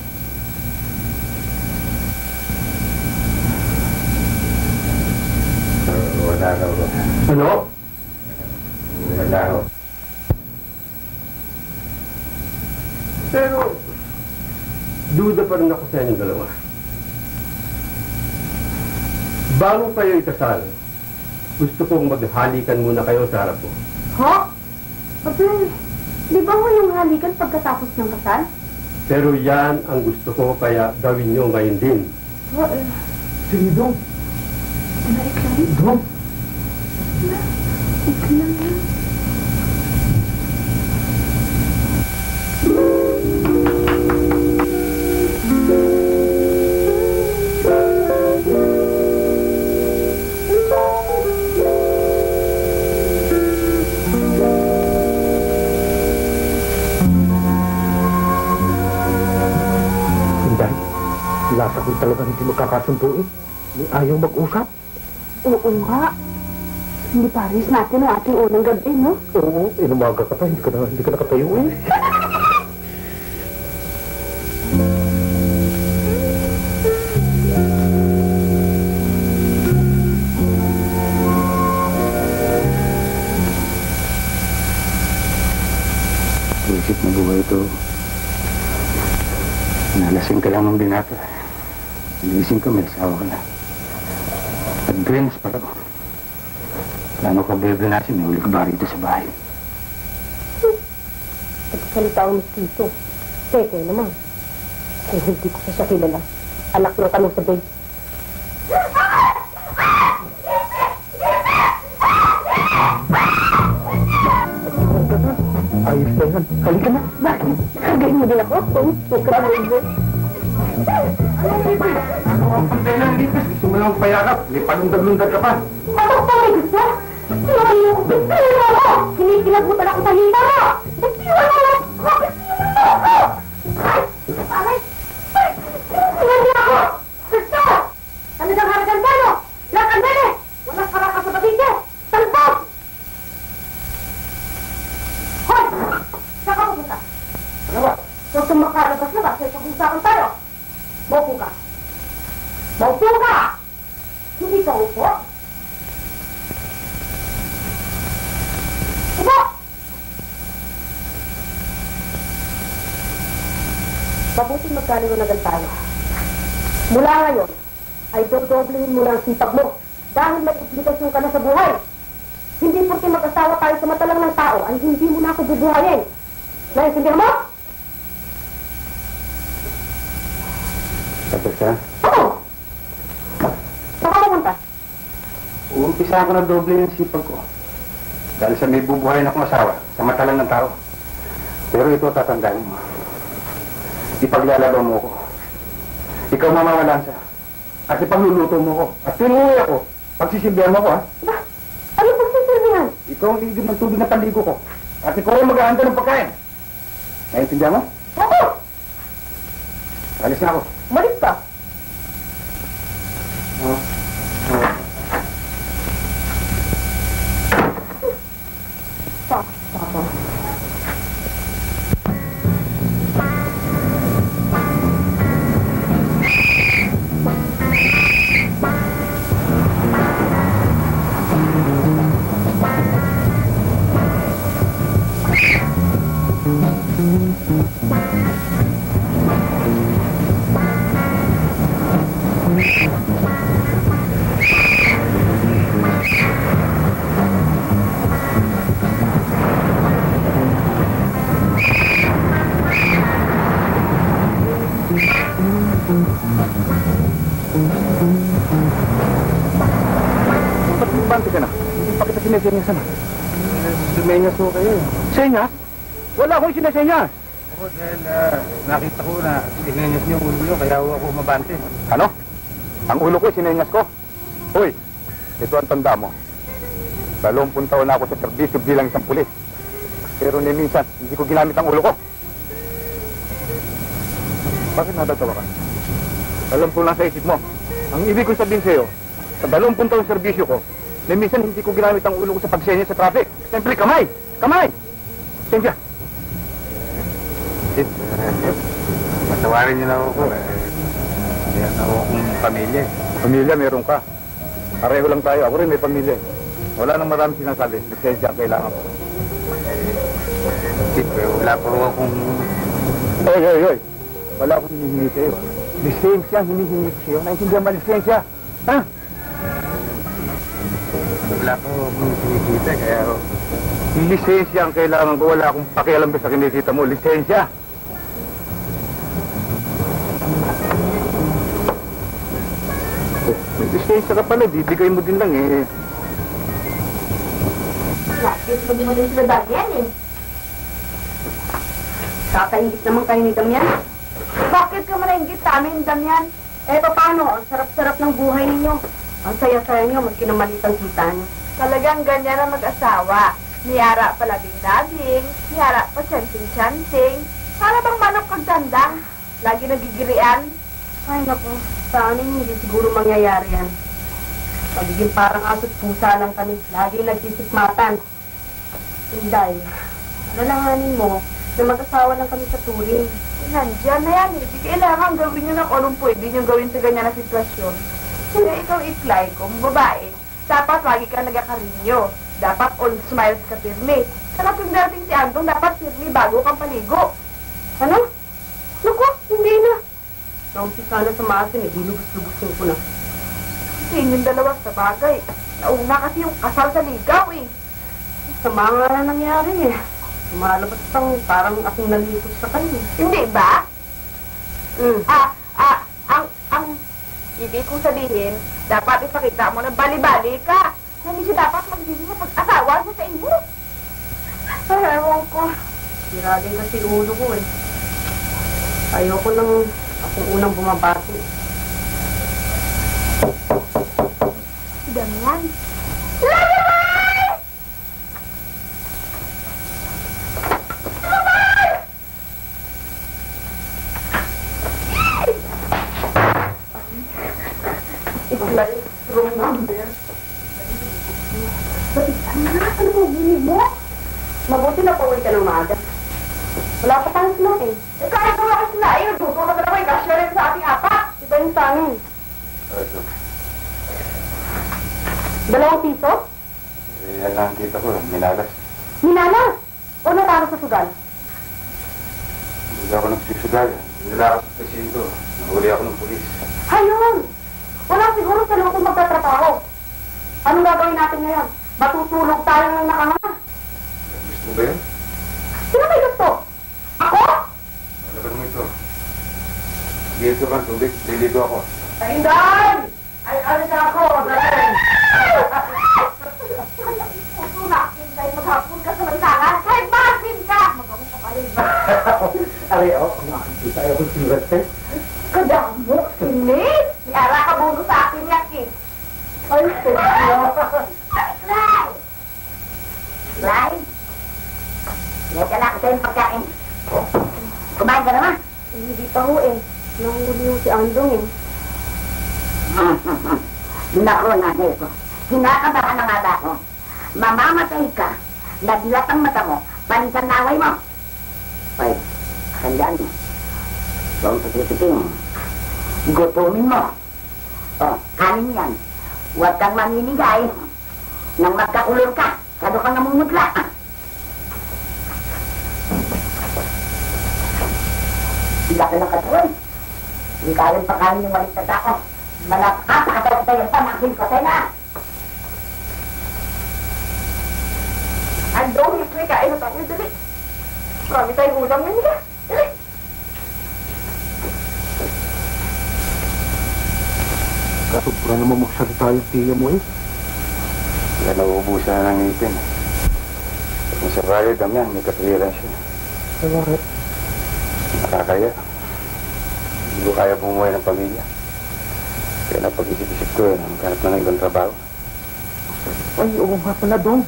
Wala raw. Ano? Wala raw. Pero, duda pa rin ako sa inyong dalawa. Bago kayo ikasal, gusto kong maghalikan muna kayo sa harap ko. Ho? Abay, di ba ho yung halikan pagkatapos ng kasal? Pero yan ang gusto ko, kaya gawin nyo ngayon din. Ho, Sige, Dong. Dong. ikaw lang yan. Inday, lasa ko talaga hindi magkakasundo eh. Ayaw mag-usap. Oo nga. Hindi pares natin ang ating unang gabi, no? Oo, inumaga ka pa, hindi ka nakatayo eh. Isip na buhay ito. Nalasing ka lang ng binata. Nagising ka, may asawa ka na. At dreams pa raw. Plano ka bebinasin, may uli ka ba rito sa bahay? Nagsalita ang mistito. Teke naman. Kung hindi ko siya kilala. Anak ng tanong sa bay. Ayos na yan. Halika na. Bakit? Kagayin mo din ako? Huwag ka naman ba? Ano ang pantay lang dito? Gusto mo lang payakap. May palundag-lundag ka pa. Ano pa may gusto? Sinabi mo ko, bitiwan mo ako! Kinikilabutan ako sa hina mo! Bitiwan mo ako! Bitiwan mo ako! Ay! Aray! Ay! Sinabi ako! Gusto! Talagang haragan tayo! Lakad na rin! Walang karaka sa batinte! Talbog! Hoy! Saan ka pupunta? Ano ba? Huwag kang makalabas na ba? Kaya pag-usapan tayo! Maupo ka! Maupo ka! Hindi ka upo! Upo! Mabuting magkaliwanagan tayo. Mula ngayon, ay dodoblehin mo na ang sipag mo dahil may implikasyon ka na sa buhay. Hindi porque mag-asawa tayo sa mata lang ng tao ay hindi mo na ako bubuhayin. Naintindihan mo? Tapos ka? Oo! Saan ka pumunta? Uumpisa ako na doble yung sipag ko. Dahil sa may bubuhayin akong asawa, sa mata lang ng tao. Pero ito tatandaan mo. Ipaglalaban mo ko. Ikaw mamawalansa. At ipagluluto mo ko. At tinuwi ako. Pagsisilbihan mo ko, ha? Ba? Ano pong sisilbihan? Ikaw ang igib ng tubig na panligo ko. At ikaw ang mag-aanda ng pagkain. Naintindihan mo? Oo! Alis na ako. Balik ka! Papa. Ba't bumante ka na? Hindi pa kita sinesenyas na. Sinesenyas mo kayo. Senyas? Wala akong sinesenyas. Oo, dahil nakita ko na sinenyas niyo ang ulo niyo, kaya ako mabante. Ano? Ang ulo ko, sinenyas ko. Hoy, ito ang tanda mo. 20 taon na ako sa serbisyo bilang isang pulis. Pero ni minsan, hindi ko ginamit ang ulo ko. Bakit natatawa ka? Alam ko lang sa isip mo. Ang ibig ko sabihin sa'yo, sa 20 taon serbisyo ko, Na minsan hindi ko ginamit ang ulo ko sa pagsenya sa traffic. Siyempre, kamay! Kamay! Sensya. Chief, patawarin niyo na ako. Yan ako kong pamilya. Pamilya, meron ka. Pareho lang tayo. Ako rin may pamilya. Wala nang maraming sinasabi. Lisensya ang kailangan ko. Chief, wala po akong... Hoy! Wala akong hinihingi sa'yo. Lisensya ang hinihingi ko sa'yo. Naintindihan ba lisensya? Ha? Wala po akong kinikita, kaya... Lisensya ang kailangan ko. Wala akong pakialam sa kinikita mo. Lisensya! May lisensya ka pala. Bibigay mo din lang eh. Bakit sabi mo din sa dati yan eh? Kakaingit naman kayo ni Damian. Bakit ka malaingit sa amin, Damian? Eh, paano? Ang sarap-sarap ng buhay ninyo. Ang saya-saya nyo, maski na maliit ang kita nyo. Talagang ganyan ang mag-asawa. Niyara pa labing-labing, niyara pa chanting-chanting. Para bang manok kagdandang. Lagi nagigirian. Ay, naku. Sa amin, hindi siguro mangyayari yan. Pagiging parang aso't pusa lang kami. Lagi nagsisikmatan. Inday, alalahanin mo na mag-asawa lang kami sa turing. Nandiyan na yan eh. Di kailangan gawin nyo ng anong pwede nyo gawin sa ganyan na sitwasyon. Kaya ikaw iklay ko, babae. Dapat lagi ka nagkakarinyo. Dapat all smiles ka pirmi. Saka kung dating si Antong, dapat pirmi bago kang paligo. Ano? Naku, hindi na. Naumpisa na sa maasin eh. Dilubos-lubosin ko na. Kasi inyong dalawa sa bagay. Nauna kasi yung kasal sa ligaw eh. Sama nga na nangyari eh. Lumalabas pang parang akong nalikot sa kanya. Hindi ba? Mm. Ang ibig kong sabihin, dapat ipakita mo na bali-bali ka. Na hindi siya dapat magsisi sa pag-asawa niya sa inyo. Ay, ewan ko. Sira din kasi ulo ko eh. Ayoko nang akong unang bumabati. Si Damian. It's like wrong number. Ano mo, bili mo? Mabuti na pauwi ka ng maaga. Wala pa tayong snow eh. Eh, kahit wala ka sila, eh, nagduto ka na naman, kasya rin sa ating apat. Iba yung sa amin. 2 piso? Yan lang kita ko, minalas. Minana! O natalo sa sugal? Hindi ako nagsusugal. Nila ako sa presinto. Nahuli ako ng pulis. Ayun! Wala siguro sa loob magtatrabaho. Anong gagawin natin ngayon? Matutulog tayo ng nakanga. Gusto mo ba yun? Sino may gusto? Ako? Malaban mo ito. Dito ka, tubig. Liligo ako. Inday! Ay, alis ako! Dali! Tutulakin tayo, maghapon ka sa lansangan. Kahit masin ka! Magawa ka pa rin. Ari, makikita ako sirat eh. Kadamok, sinis! Yara ka buno sa akin yan, eh. Ay, Lai! Lai! Ngayon ka lang kasi yung pagkain. Kumain ka naman? hindi pa ho eh. Nanghuli ho si Andong eh. Naku, nanay ko. Kinakabahan na nga ba ako? Mamamatay ka. Naglat ang mata mo. Palitan na away mo. Ay, handaan mo. Huwag patitiking. Gutumin mo. O, kanin yan. Huwag kang maninigay. Nang magkakulor ka, kado kang namumutla. Laki ng katawan. Hindi kayang pakain yung walit na tao. Malapakasakataw tayo sa makin ko tayo na. Andong, may kain na tayo, dali. Marami tayong ulam na niya. Dali. Kasubra naman magsalita yung tiya mo eh. Kaya nauubusan na ng ngipin. Kung sa bagay, Damian, may katwiran siya. Ay, bakit? Nakakaya. Hindi ko kaya bumuhay ng pamilya. Kaya napag-isip-isip ko yun, maghanap na ng ibang trabaho. Ay, oo nga pala dong.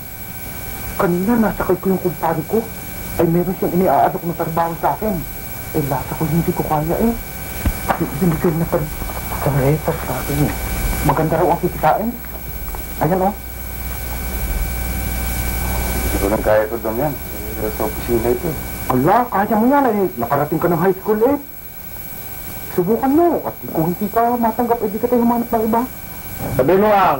Kanina, nasakay ko yung kumpari ko. Ay, meron siyang iniaalok na trabaho sa akin. Eh, lasa ko hindi ko kaya eh. Binigay na pa rin. Karetas sa akin eh. Maganda raw ang kikitain. Ayan oh. Walang kaya ito doon yan. Sa opisina ito. Ala, kaya mo yan eh. Nakarating ka ng high school eh. Subukan mo. At kung hindi ka matanggap, eh di ka tayo humanap ng iba. Sabi mo ang,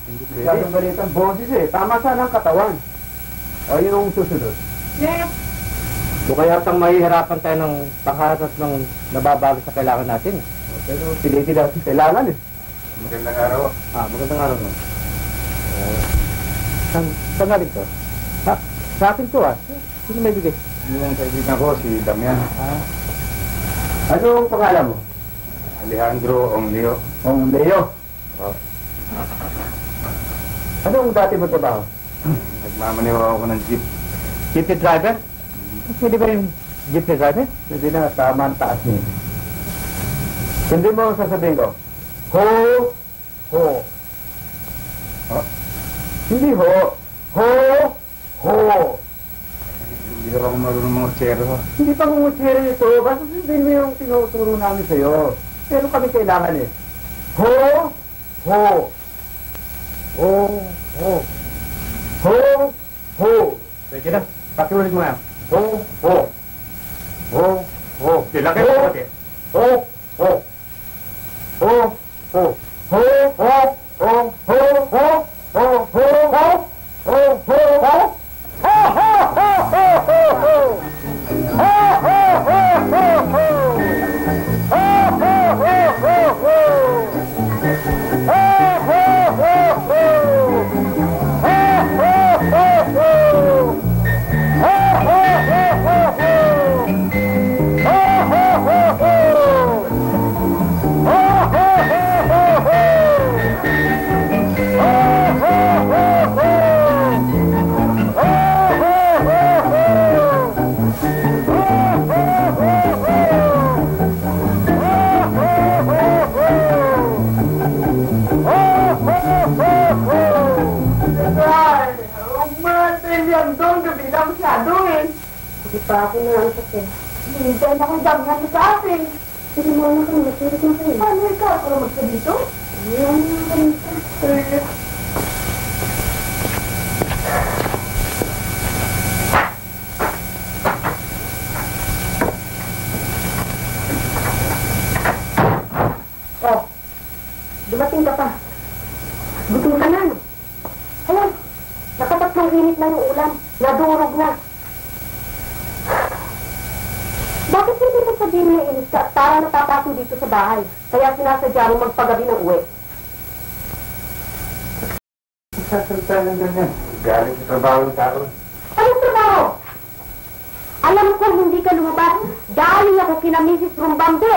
Masyadong galit ang boses eh. Tama sana ang katawan. O yung susunod. Yes. O kaya tang mahihirapan tayo ng pangharap ng nababago sa kailangan natin. Pero piniti natin kailangan eh. Magandang araw. Magandang araw mo. Saan galing to? Sa akin to Sino may bigay? Yung kaibigan ko, si Damian. Ano ang pangalan mo? Alejandro Onglio. Leo. Ano ang dati mo trabaho? Nagmamaniho ako ng jeep. Jeepney driver? Pwede ba yung jeepney driver? Pwede na, tama ang taas niya. Hindi mo sasabihin ko, Ho! Hindi ho! Hindi ako marunong mga tsero. Hindi pa mumutsero nito. Basta sundin mo yung tinuturo namin sa'yo. Pero kami kailangan eh. Ho! Pwede na. Pakiulit mo yan. Laki mo pati. Hindi pa ako naantok eh. Hintay na kong damhan mo sa akin. Sige mo na kami, matulog na kayo. Paano ikaw? Ako na magsa dito? Ayan na kami. Dumating ka pa. Gutom ka na, no? Ayan, nakatatlong init na yung ulam. Nadurog na. Bakit hindi mo sabihin na inis ka? Para natataso dito sa bahay. Kaya sinasadya mo magpagabi ng uwi. Sasalta ng ganyan. Galing sa trabaho ng tao. Anong trabaho? Alam ko hindi ka lumabas. Galing ako kina Mrs. Rumbambe.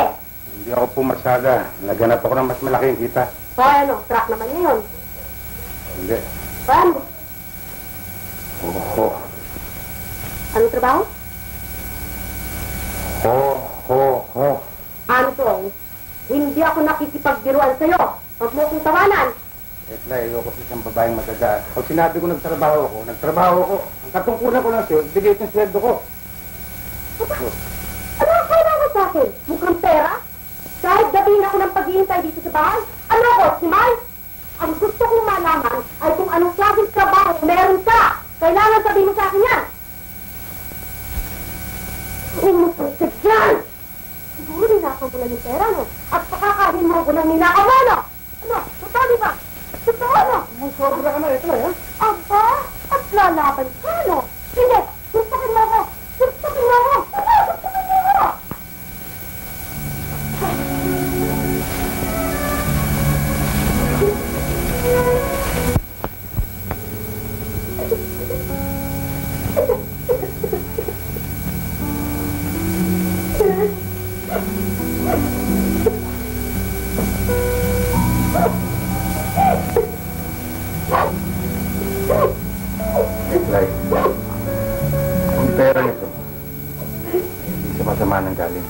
Hindi ako pumasada. Naganap ako ng mas malaking kita. O ano, truck naman niya yun. Hindi. Paano? Ho. Anong trabaho? Ho. Antong, hindi ako nakikipagbiruan sa'yo. Huwag mo akong tawanan. Etla, ayoko sa isang babaeng matanda. Pag sinabi ko nagtrabaho ako. Ang katungkulan ko lang sa'yo, bigay itong sweldo ko. Ano ang kailangan mo sa akin? Mukhang pera? Kahit gabihin ako ng paghihintay dito sa bahay? Ano ako, si Mal? Ang gusto kong malaman ay kung anong klaseng trabaho meron ka. Kailangan sabihin mo sa akin yan. Umupusit yan! Siguro ninakaw ko lang yung pera, no? At pakakahin mo ko ng ninakaw mo, no? Ano? Totoo, di ba? Totoo, no? Sobra ka na ito eh. Aba? At lalaban ka, no? Hindi! Gustukin mo ako! Gustukin mo ako! Gustukin mo ako! Etla, ang pera nito, hindi sa masama ng galing.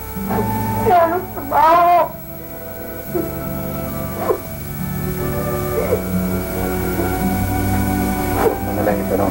Ano trabaho? Ano na lang ito, no?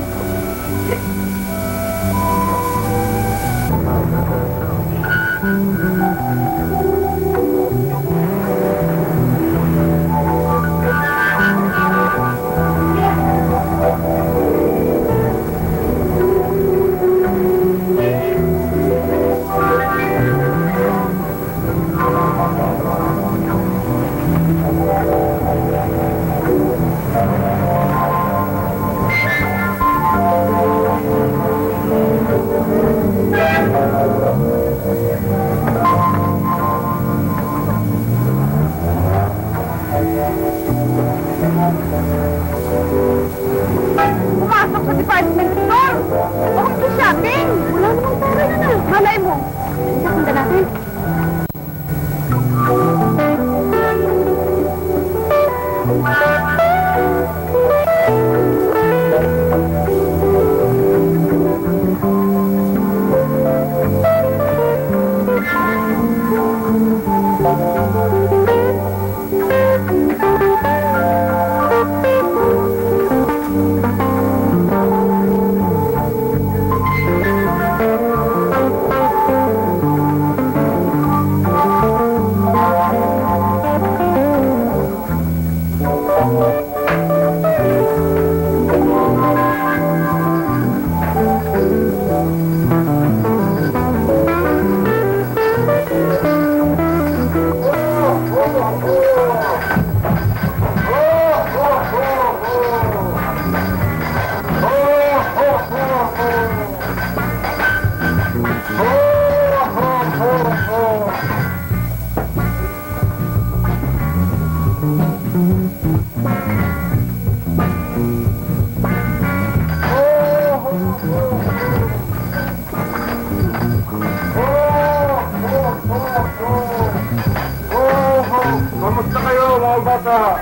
bata.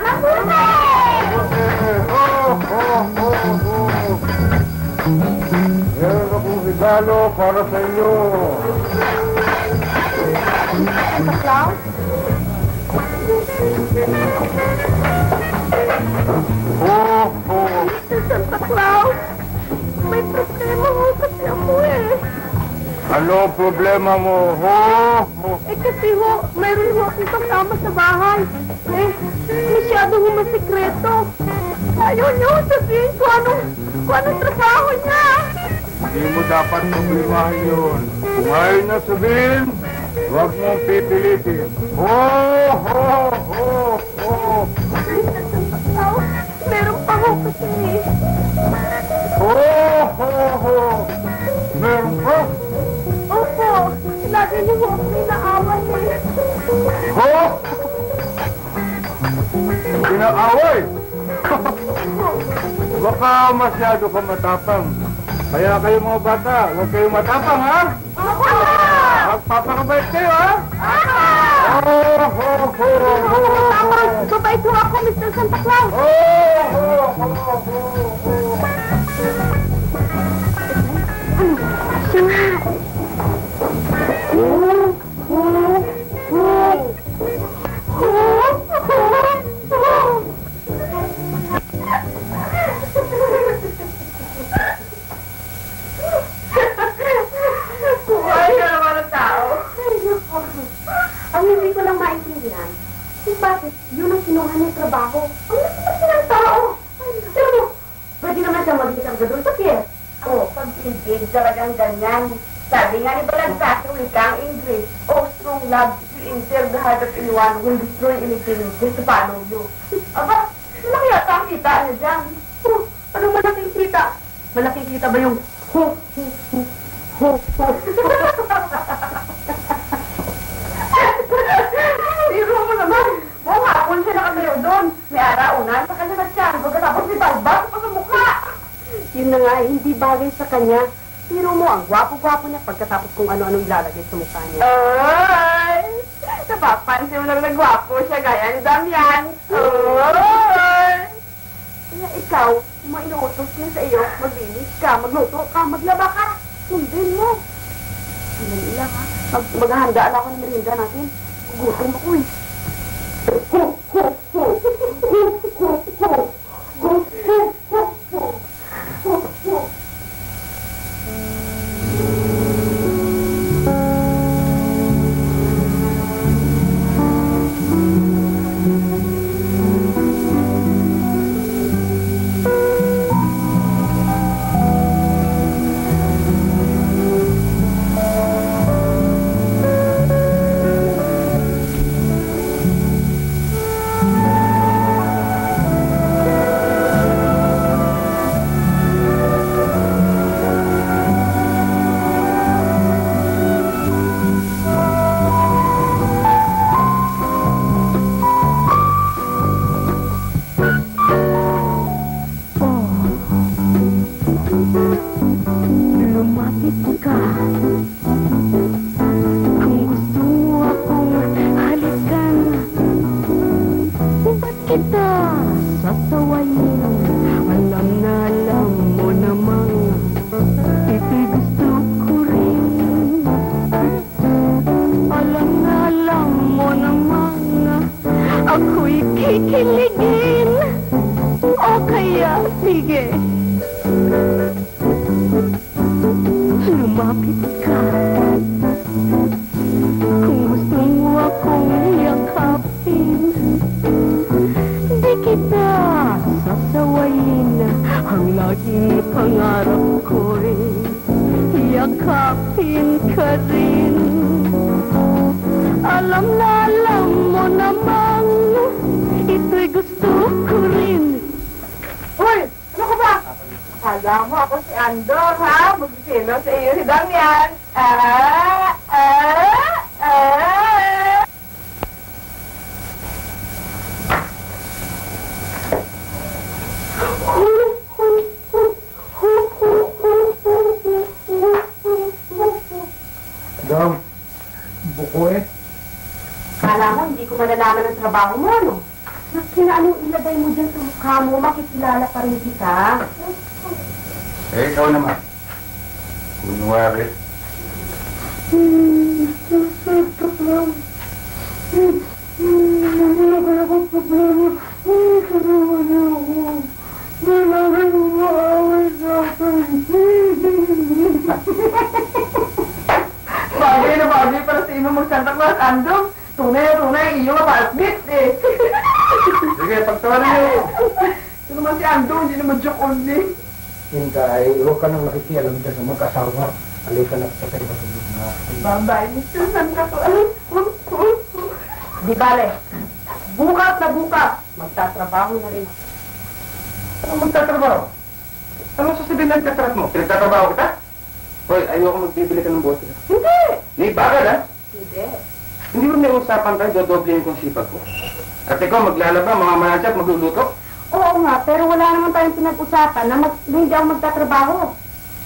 Meron akong regalo para sa inyo. Santa Claus? Mr. Santa Claus, may problema ho kasi ako eh. Ano ang problema mo? Eh kasi ho, mayroon ho akong kasama sa bahay. Eh, masyado ho masikreto. Ayaw niyo ho sabihin kung anong trabaho niya. Hindi mo dapat problemahin yun. Kung ayaw na sabihin, huwag mong pipilitin. Mr. Santa Claus, meron pa ho kasi. Meron pa? Opo, lagi niyo ho akong inaaway eh. Inaaway? Baka masyado ka matapang. Kaya kayo mga bata, huwag kayong matapang, ha? Opo! Magpapakabait kayo, ha? Mabait ho ako, Mr. Santa Claus. Siya nga. Buhay ka naman ang tao. Ang hindi ko lang maintindihan, kung bakit yun ang kinuha niya trabaho. Ang laki ng tao. Pero, pwede naman siya maging kargador sa pier. Pag-ibig talagang ganyan. Sabi nga ni Balagtas sa wikang English, oh, strong love will enter the heart of anyone who will destroy anything just to follow you. Aba, malaki yata ang kita niya dyan. Anong malaking kita? Malaking kita ba yung Biro mo naman. Buong hapon siya nakatayo doon. May araunan sa kanya na siya. Pagkatapos may balbas pa sa mukha. Yun na nga, hindi bagay sa kanya. Pero mo, ang gwapo-gwapo niya pagkatapos kung ano-ano ilalagay sa mukha niya. Ay! Napapansin mo lang na gwapo siya gaya ni Damian. Ay! Kaya ikaw, kung mainuutos niya sa iyo, maglinis ka, magluto ka, maglaba ka. Sundin mo. Sandali lang ha. Maghahanda lang ako ng merienda natin. Gugutom ako eh. Kikiligin o kaya sige lumapit ka kung gusto mo akong yakapin di kita sasawayin ang laging pangarap ko'y yakapin ka rin alam mo namang ito'y gusto ko rin. Uy! Ano ka ba? Akala mo ako si Andor, ha? Magsisilo sa iyo si Damian. Dong, buko eh. Kala mo, hindi ko malalaman ang trabaho mo, ano? Sina anong ilagay mo dyan sa mukha mo? Makikilala pa rin kita. Eh, ikaw naman. Kunwari. Wala ka akong problema. Tulungan niyo ako. Wala rin umaaway sa akin. Bagay na bagay para sa imo mag-Santa Claus, Andong. Tunay, iyo mapasbit eh. Sige, pagtawanan niyo. Ito naman si Andong, hindi naman joke only. Hinday, huwag ka nang nakikialam dyan sa mag-asawa. Halika na sa tayo matulog na. Bye-bye, Mr. Santa Claus. Di bale, bukas na bukas, magtatrabaho na rin. Ano magtatrabaho? Ano sasabihin ng katrat mo? Pinagtatrabaho kita? Hoy, ayoko magbibili ka ng bote. Hindi! Ni bakal ha? Hindi. Hindi mo may usapan tayo, dodoblihin kong sipag ko. At ikaw, maglalaba, mga manansya at magluluto. Oo nga, pero wala naman tayong pinag-usapan na hindi ako magtatrabaho.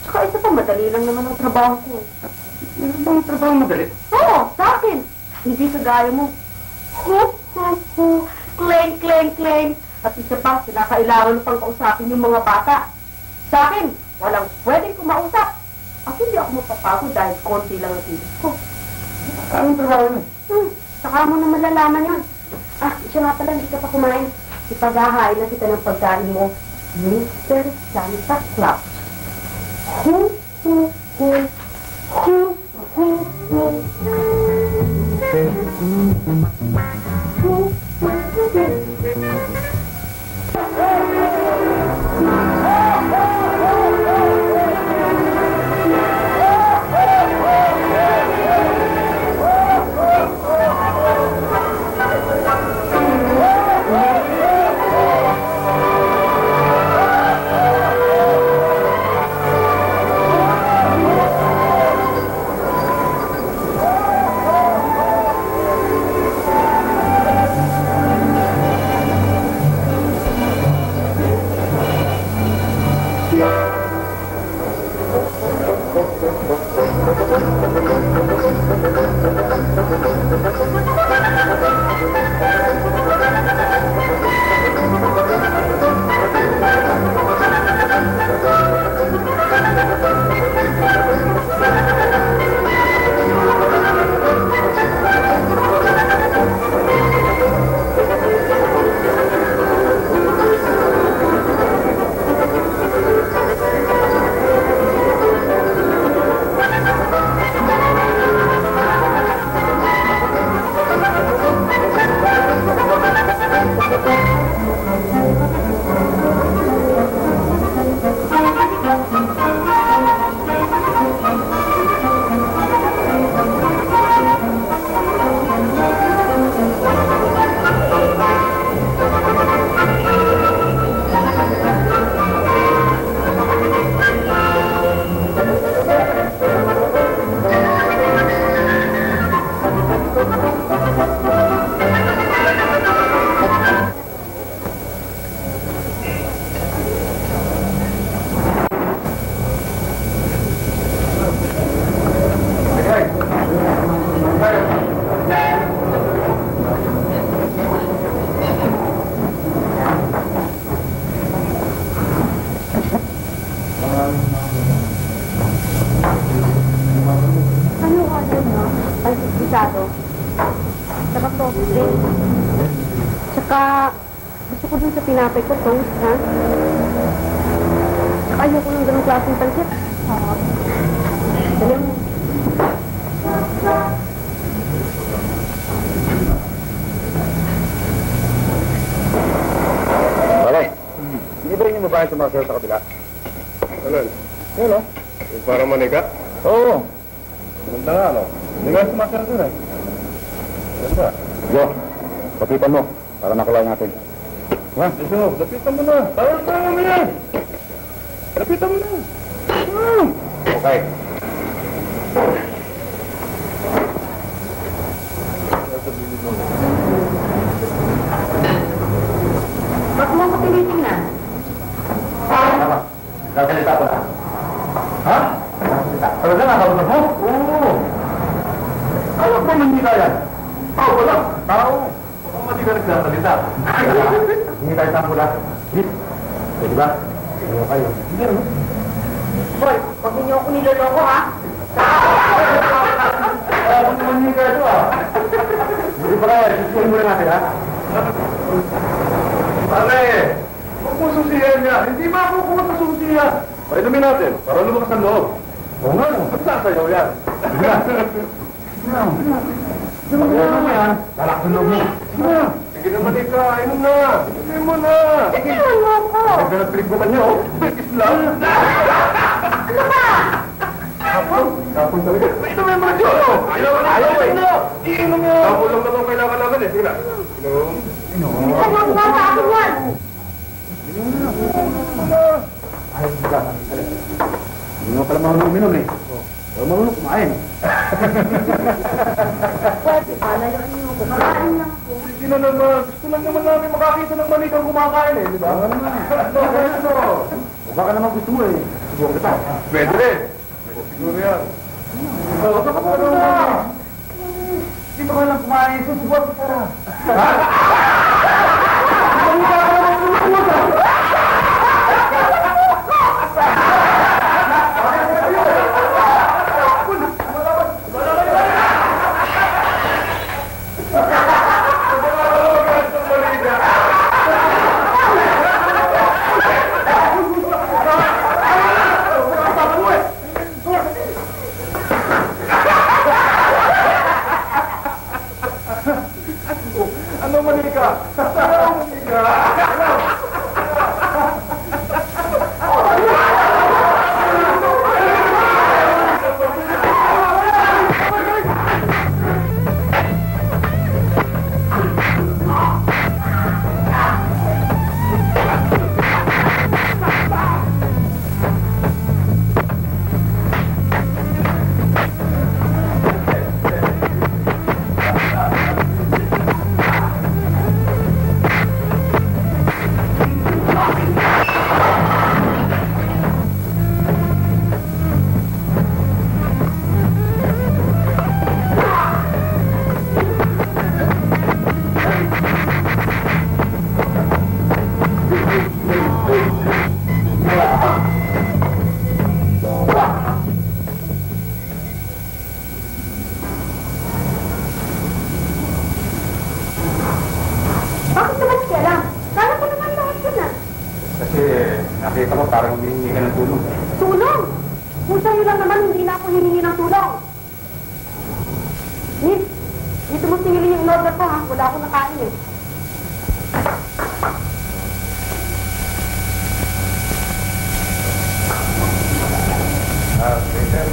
Tsaka isa pa, madali lang naman ang trabaho ko. Ano bang trabaho madali? Oo, sa akin. Hindi kagaya mo. Kleng, kleng, kleng. At isa pa, kinakailangan pang kausapin yung mga bata. Sa akin, walang pwedeng kumausap. At hindi ako mapapagod dahil konti lang ang tilis ko. Anong trabaho mo? Saka mo na malalaman yun. Ah, siya nga pala, hindi ka pa kumain. Ipaghahain na kita ng pagkain mo. Mr. Santa Claus. Hu, hu, hu. Hu, hu, hu. Hu, hu, hu. Tsaka, gusto ko dun sa pinapay ko, toast, ha? Tsaka ayoko ng ganong klaseng pansit. Oo. Dali mo. Balay, hindi ba rin yung babae sumasayaw sa kabila? Alin? Yun, oh. Yung parang maniga? Oo. Ganda nga, no? Hindi nga sumasayaw dun, eh. Ganda. Yo, papitan mo para nakulay natin. Ha? Ito, lapitan mo na. Tayo mo yan. Lapitan mo na. Okay. Ba't mo ako tinitingnan? Tama. Kasalita ko na. Ha? Talaga nakaunan mo? Oo. Ayaw ko man hindi kaya. Wala. Tao. hindi ka nagsasalita. Hindi tayo tampula. Please. Pwede ba? Ano kayo? Boy, huwag ninyo ako niloloko, ha? Kung naman hindi ka ito, Hindi pa kaya, susuin muna natin, ha? Pare, huwag mo susiyan niya. Hindi makukuha sa susiya. Painumin natin, para lumakas ang loob. Oo nga. Magsasayaw yan. Pagkano mo yan, lalak sa loob mo. Sige naman ika, inom na. Inom mo na. Sige, ano ko? Nagdala-trip mo kanya, oh. Islam. Ano ba? Kapon talaga. Inumin mo na siya, oh. Ayaw na. Iinom mo. Kapon lang naman kailangan eh. Sige na. Inom. Ano ba sa akin yan? Ay, hindi ka. Hindi mo pala marunong uminom, eh. Wala marunong kumain. Pwede pa, layuan niyo ako. Makain lang ako. Sige na naman. Gusto lang naman namin makakita ng manikang kumakain eh, di ba? O baka naman gusto mo, eh. Siguro kita. Pwede rin. Siguro yan. Baka ka pa na. Hindi ba ka lang kumain? Susubuan kita na. Ano manika? Ano manika? Bakit naman kailang? Kala ko naman lahat yun ah. Kasi nakita ko parang humihingi ka ng tulong. Tulong! Kung sa'yo lang naman, hindi na ako hihingi ng tulong. Miss, dito mo singilin yung order ko ha. Wala akong nakain eh. Waiter.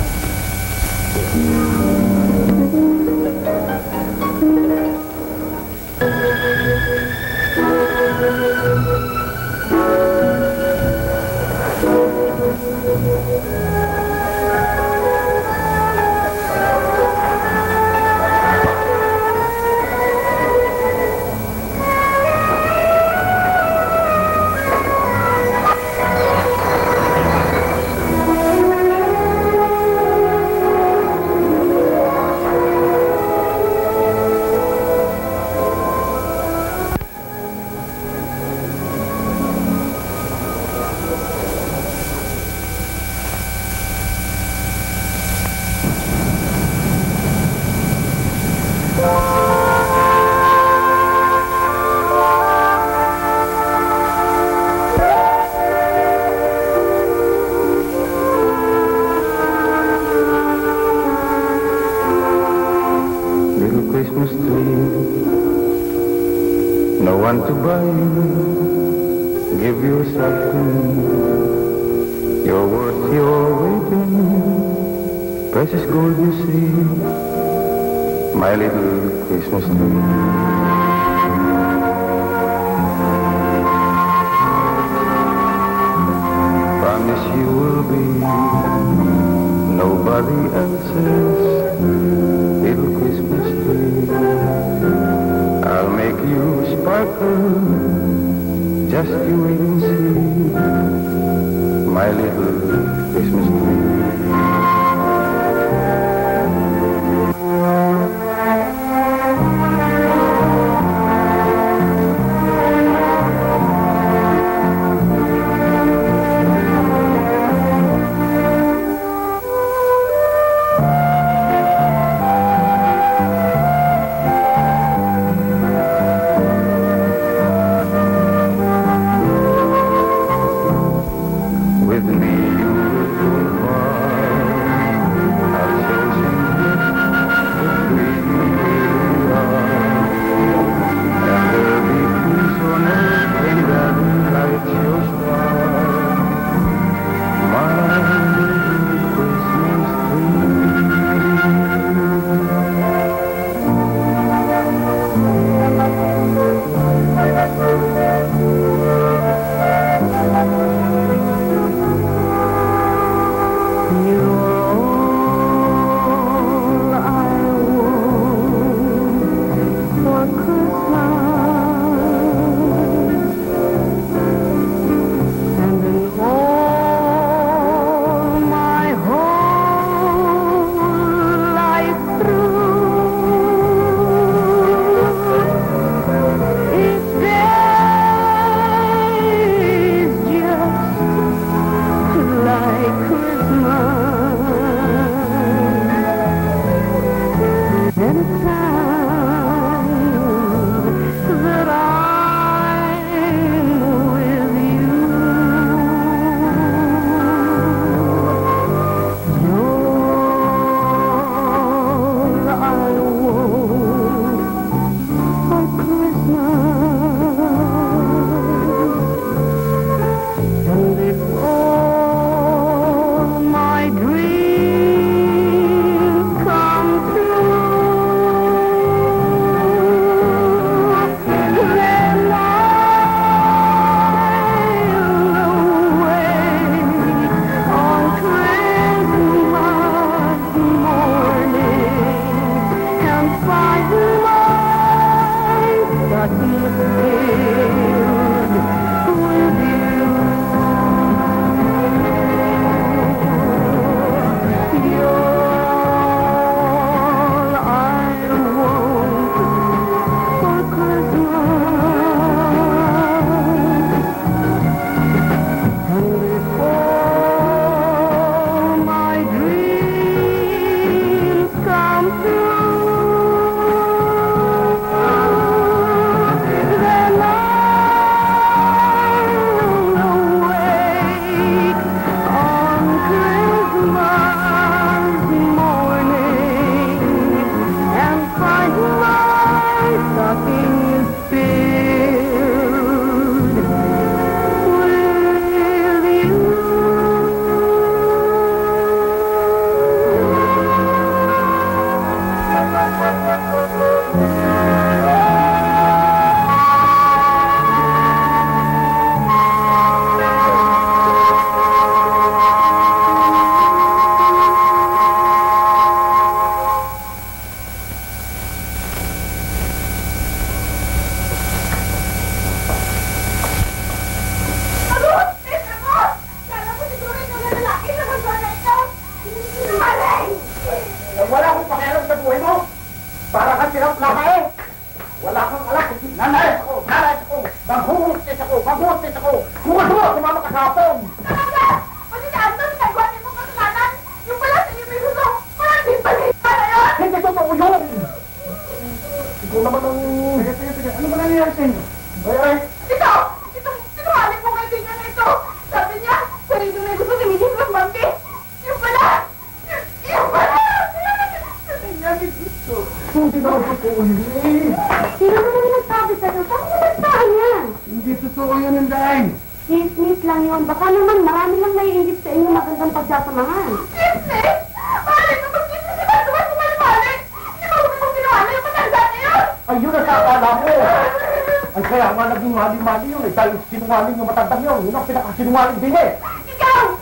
Little Christmas tree, no one to buy you, give yourself to me. You're worth your weight in precious gold, you see, my little Christmas tree. Promise you will be nobody else's little Christmas tree. I'll make you sparkle, just you wait and see, my little Christmas tree. Christmas morning and find my stocking filled with you. Wala akong pakialam sa buhay mo. Para ka sirap labae. Wala kang alak. Nanay ako. Maghuhustis ako. Bukas mo, sumama ka sa hapon. Talaga! Pati si Anton, nagwanin mo kasalanan. Yung pala sa iyo may gusto. Parang di balik. Ano yun? Hindi totoo yun. Ikaw naman ang... Teka. Ano ba nangyayari sa inyo? Ay. Itong sinungaling mo kaibigan na ito. Sabi niya, sarili may gusto si Mrs. Bambi. Yung pala! Hindi naman totoo yun eh. Sino naman nagsabi sa'yo? Saan mo nagsabi yan? Hindi totoo yun ang daing. Chismis lang yun. Baka naman marami lang naiingit sa inyo magandang pagsasamahan. Chismis! Malay mo, mag-chismis si Batuan kung malay. Hindi ba huwag mong ginawa yung matanda na yun? Ayun ang kakala mo. Ay kaya nga naging mali-mali yun eh. Dahil sinungaling yung matandang yun. Yun ang pinakasinungaling din eh. Ikaw ang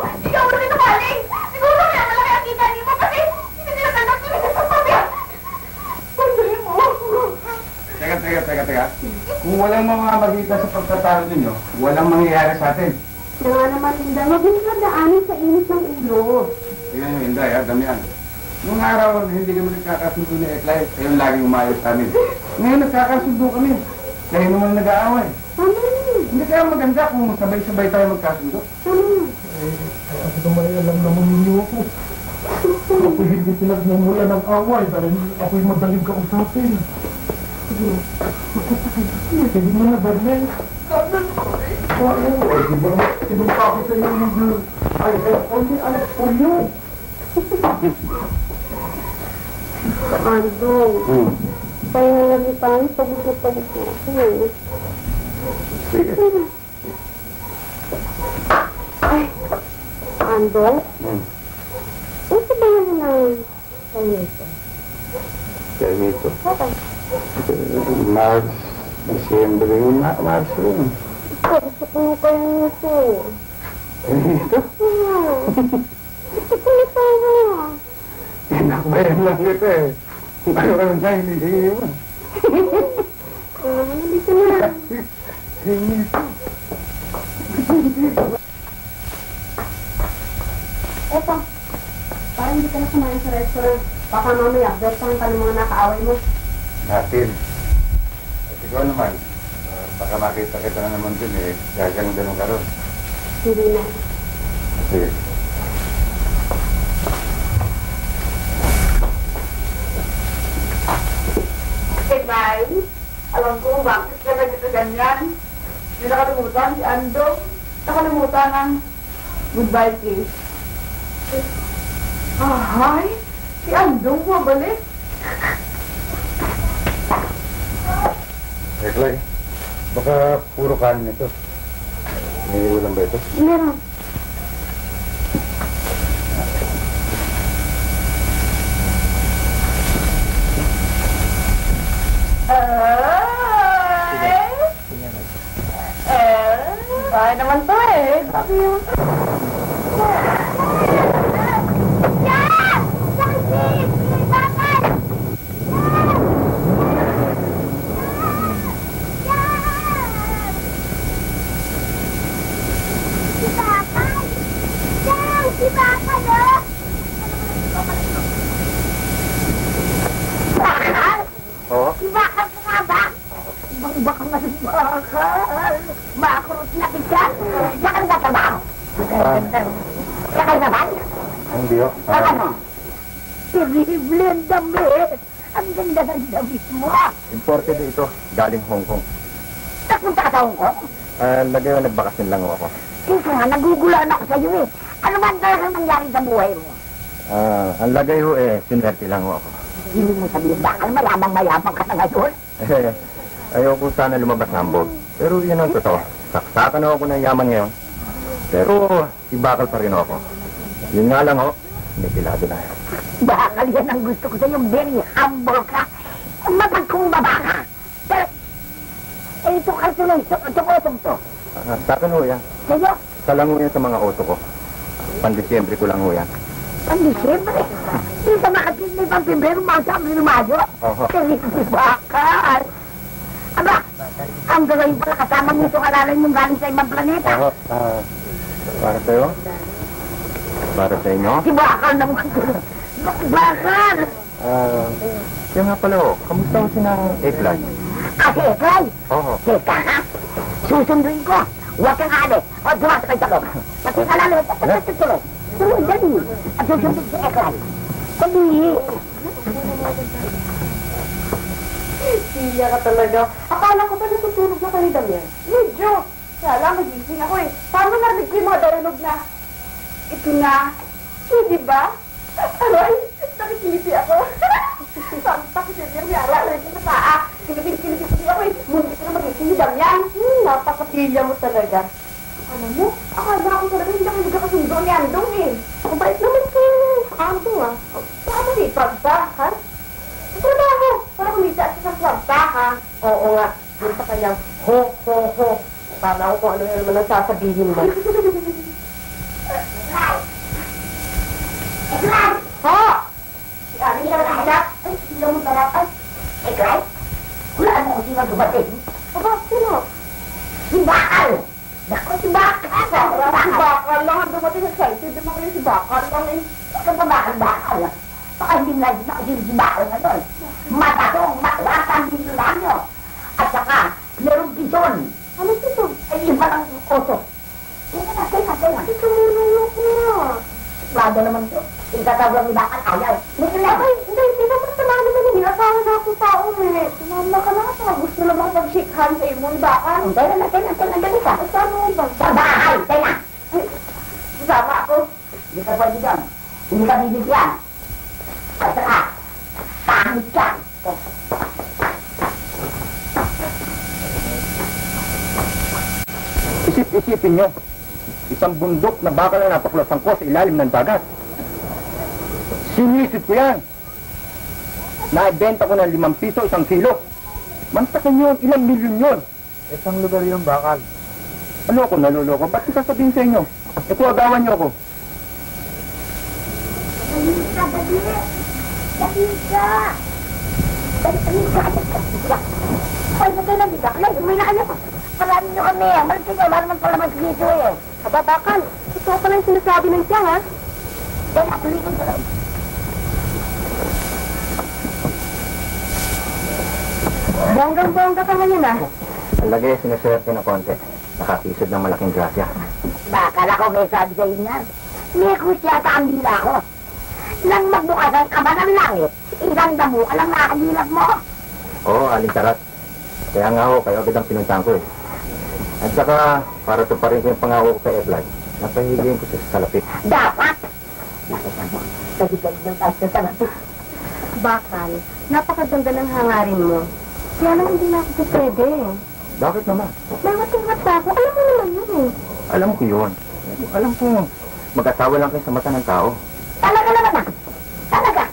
sinungaling! Siguro kaya malaki ang kita niyo kasi hindi nila tanggap si Mrs. Bambi. Pagdali mo. Teka. Kung walang mga magita sa pagtatalo ninyo, walang mangyayari sa atin. Kaya nga naman, Inday, huwag mo nadaanin sa init ng ulo. Tingnan nyo, Inday, Damian. Nung araw, hindi kami nagkakasundo ni Eklay, kayo laging umayos sa amin. Ngayon, nagkakasundo kami. Kayo naman nag-aaway. Tama yun. Hindi kaya maganda kung sabay-sabay tayo magkasundo. Tama yun. Kasi kamay alam naman ninyo ako. Ako hindi pinagmumula ng away dahil ako'y madaling kausapin. Hindi mo na, Bernel. Oo, di ba naman sinumpa ko sa iyo ng ay, only anak po yun. Andong. Tayo na lang tayo. Pagod na ako. Sige. Ay, Andong? Ito ba yan ng Kainito? Kainito. Okay. March, December yun. March yun. Gusto ko yung Kainito. Kainito? Gusto ko yung Kainito. Nakbayan lang kita eh. Ano ka lang tayo, hindi mo. Dito na. Kainito. Eto, parang hindi ka na kumain sa restaurant. Baka mamaya, bertahan ka ng mga nakaaway mo. Natin. At ikaw naman, baka makita kita na naman dun eh. Gaganda nung karoon. Hindi na. Sige. Nay, alam ko bakit ka nagito ganyan. Hindi nakalimutan si Andong. Nakalimutan ang goodbye kiss. Ay, si Andong mabalik. Eklay, baka puro kanin ito. May ulam ba ito? Meron. Ay naman to eh. Sabi yun. Oo. Bakal ka nga ba? Baka nga bakal. Makurot na kita. Saan ka trabaho? Sakay na ba? Hindi o. Ano? Terrible ang damit. Ang ganda ng damit mo. Imported ito, galing Hong Kong. Napunta ka sa Hong Kong? Nag-bakasyon lang ako. Kasi nga, nagugulaan ako sa iyo eh. Ano man talagang nangyari sa buhay mo? Ang lagay ho sinwerte lang ho ako. Hindi mo sabihin, bakal mayabang ka na ngayon? Ayoko sana lumabas ng ambog. Pero yun ang totoo. Saksakan ako ng yaman ngayon. Pero si Bakal pa rin ako. Yun nga lang ho, may kilado na. Bakal yan ang gusto ko sa yung very humble ka. Mapagkumbaba ka. Pero, ito ka tuloy, itong to. Sakan ho yan. Sa'yo? Salang ho yan sa mga auto ko. Pan-Disyembre ko lang ho yan. Pan-Disyembre? Hindi ka makatin may pang-Pebrero, Marso, Abril, Mayo? Oho. Kasi si Bakal. Aba, ang gawin pala kasama mo ito kalalan yung galing sa ibang planeta. Oho, para sa'yo? Para sa inyo? Si Bakal naman. Bakal! Kaya nga pala ho, kamusta ho sinang Eklay? Kasi Eklay? Oo. Teka ha? Susunduin ko. Huwag kang aali. O, dumas kay Talong. Pati ka lalo. Tuloy. Tuloy, dali. At susunduin si Eklay. Dali. Siya ka talaga. Akala ko ba natutulog na kayo Damian? Medyo. Kaya lang, nagising ako eh. Paano narinig ko yung mga dialogue na, ito na, di ba? Aray, nakikiliti ako. Sampak si Sir Yara, aray ko na paa. Kiliti ako eh. Muna ko na magising ni Damian. Napakapilya mo talaga. Alam mo, akala ko talaga hindi ako nagkakasundo ni Andong eh. Ako bait naman ko. Andong ah. Paano ni Pagsa, ha? Trabaho! Para kumita sa swabta, ha? Oo nga. Doon sa kanyang ho. Para ako kung ano yung naman ang sasabihin mo. Eklay! Ha? Si Ari na nakita. Ay, sila mo tarapan. Eklay? Hulaan mo kung sino dumating. Aba, sino? Si Bakal! Naku, si Bakal! Si Bakal lang ang dumating sa site. Hindi mo kayo si Bakal lang eh. Ikaw pa Bakal? Baka hindi na ako si Bakal ngayon. Matatong, maklatan dito lang nyo. At saka, merong bison. Ano ito? Ay, iba lang oso. Tingnan. Ito mo na. Lado naman ito. Ikatawag ni Bakal, ayaw. Ay, hindi naman samahan naman yung hinasawa na akong tao eh. Sumama ka na sa gusto lang ako pag-shake hands sa imo ni Bakal. Tingnan, dali ka. Saan mo ba? Sa bahay, tingnan. Sama ako. Hindi ka pwede doon. Hindi ka bibigyan. At saka, pangit ka. Isip-isipin nyo, isang bundok na bakal na napaklasan ko sa ilalim ng dagat. Sinisip ko yan. Naibenta ko ng 5 piso 1 kilo. Mantakin yun, ilang milyon yun. Isang lugar yung Bakal. Ano ako, naluloko? Ba't ko sasabihin sa inyo? E kung agawan nyo ako. Dali ka. Ay, magkaya lang dito. Ay, umay na kayo. Marami nyo kami. Malaki nyo. Wala naman pala dito eh. Aba, Bakal. Ito ka lang sinasabi ng tiyan, ha? Dali, tuloy ko lang. Bonggang-bongga ka ngayon, ha? Ang lagay, sinaswerte na konti. Nakakisod ng malaking grasya. Bakal ako may sabi sa inyo. May kusyata ang dila ko. Nang magbukas ang kaba ng langit, ilang damo ka lang nakakilap mo. Oo, Aling Tarat. Kaya nga ho, kayo agad ang pinuntahan ko eh. At saka, para tuparin ko yung pangako ko kay Eklay, napahigin ko sa salapit. Dapat! Nakita mo, nagigay ng tayo sa salapit. Bakal, napakaganda ng hangarin mo. Kaya lang hindi na ako pwede. Bakit naman? May matingat pa ako. Alam mo naman yun eh. Alam ko yun. Alam ko, mag-asawa lang kayo sa mata ng tao. Talaga naman ah! Talaga!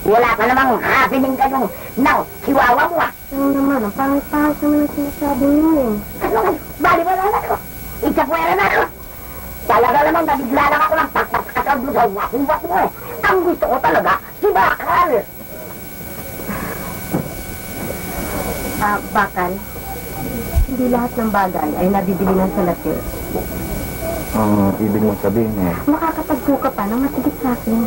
Wala ka namang happening ganun ng chihuahua mo ah! Ano naman, ang pangit-pangit naman ang sinasabi niyo eh. Ano nga? Bali-wala na ako! Ikapuera na ako! Talaga namang nabigla lang ako ng pagpapakataglugaw na kuwat mo eh! Ang gusto ko talaga, si Bakal! Bakal, hindi lahat ng bagay ay nabibili ng salapi. Ang ibig mong sabihin eh, Makakatagpo ka pa ng matigit sa akin.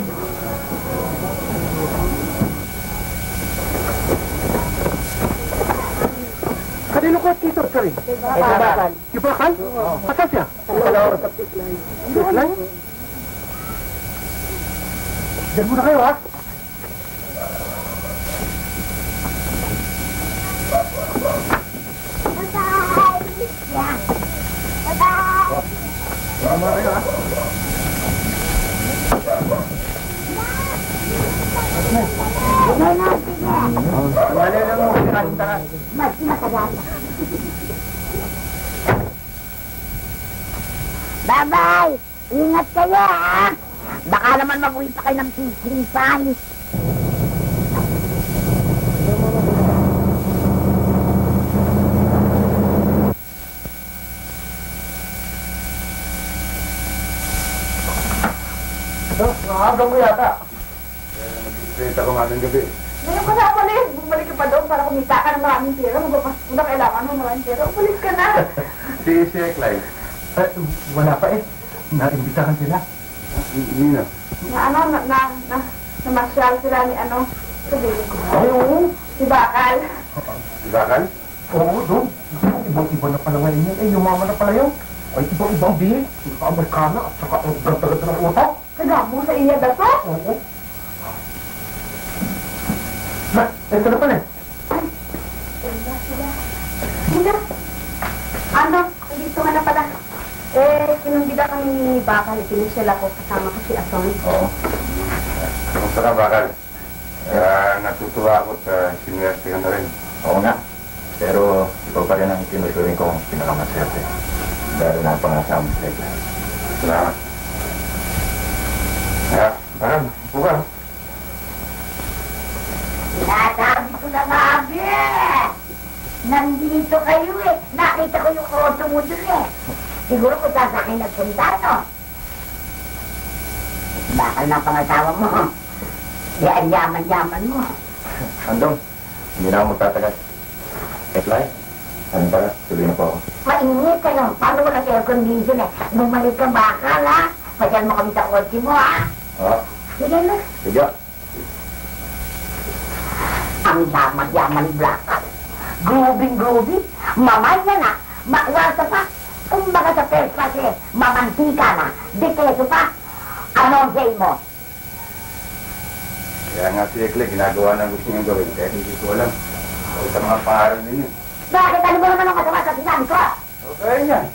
Kanino ko dito, sorry? Bakal. Si Bakal? Asan siya? Sa pitlay. Pitlay? Diyan muna kayo, ha? Bye-bye! Yeah! Bye-bye! Diyan muna kayo, ha? Bye-bye! Ingat kayo, ha? Baka naman mag-uwi pa kayo ng pising-pan. Nakaaga mo yata. Nag-straight ako magang gabi. Ngayon ka na umalis. Bumalik ka pa doon para kumita ka ng maraming pera. Magpapasok ko na kailangan mo maraming pera. Umalis ka na. Si Eklay. Wala pa eh. Naimbitahan sila. Nina. Namasyal sila ni sabihin ko. Ay, oo. Si Bakal. Bakal? Oo, doon. Ibang-iba na pala ngayon yun. Eh, yumaman na pala yun. Ay, ibang-ibang bihin. Amerikana at saka ang ganda-ganda ng utak. Kaya mo sa iya dato? Oo. Na, ito na pala eh. Hindi. Dito ka na pala. Kinumbida kami ni Bakal. Pinasyal ako kasama ko si Ason. Oo. Kamusta ka, Bakal? Natutuwa ako sa sinuwerte ka na rin. Oo nga. Pero ikaw pa rin ang tinuturing kong pinakamaserte. Dahil na pangasama sa Eklay. Salamat. Bakal, buka. Sinasabi ko na nga, Abe! Nandito kayo eh. Nakita ko yung auto mo dun eh. Siguro kung sasakay nagpunta, no? Bakal ng pangasawa mo. Yan, yaman-yaman mo. Andong, hindi na ako magtatagal. Eklay, anong para? Tuloy na po ako. Mainit ka no? Paano mo nag-air condition eh? Bumalik ka Bakal ha? Pasyal mo kami sa kotse mo ha? Oo. Sige na. Sige. Ang yaman-yaman Bakal. Grooving-grooving. Mamaya na. Makwasa pa. Kumbaga sa first class eh. Mamantika na. Dikeso pa. Ano ang say mo? Kaya nga si Eklay, ginagawa ng gusto niyang gawin. Kaya hindi ko alam. Kaya sa mga pangaral ninyo. Bakit ano mo naman ang masama sa sinabi ko? Okay yan.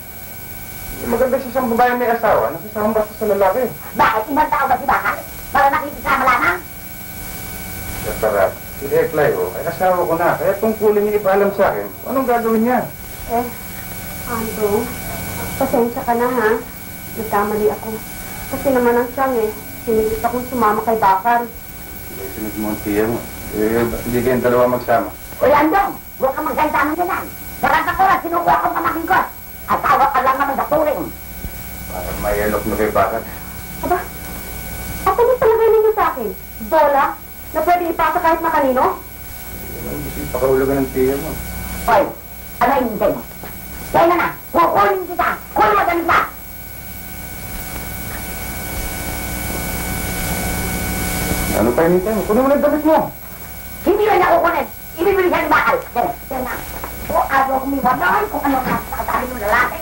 Maganda siya siyang babae may asawa. Nasasama basta sa lalaki. Bakit ibang tao ba si Bakal? Para nakikisama lamang? Sarap. Si Eklay, ay asawa ko na. Kaya tungkulin niya ipaalam sa akin. Anong gagawin niya? Ando, pasensya ka na ha. Nagkamali ako. Kasi naman ang siyang Sinilit akong sumama kay Bakal. Sinunod mo ang tiya mo. Ba't hindi kayong dalawa magsama? Uy, Andong! Huwag kang magsalita ng ganyan. Sarap ako na sinukuha akong pamakin ko. Asawa ka lang naman sa turing. Parang may elok na kay Bakal. Aba, at ano talaga ninyo sa akin? Bola? Na pwede ipasa kahit makanino? Pakahulugan ng tiya mo. Hoy, ano yung hintay mo? Kaya na! Kukunin kita! Kunin mo ganun pa! Ano pa yung hintay mo? Kunin mo na yung damit mo. Hindi na nakukunin! Ibibili siya ng Bakal! Kaya na! O, ayaw kong ibabay kung ano ang nakasakatabi ng lalaki.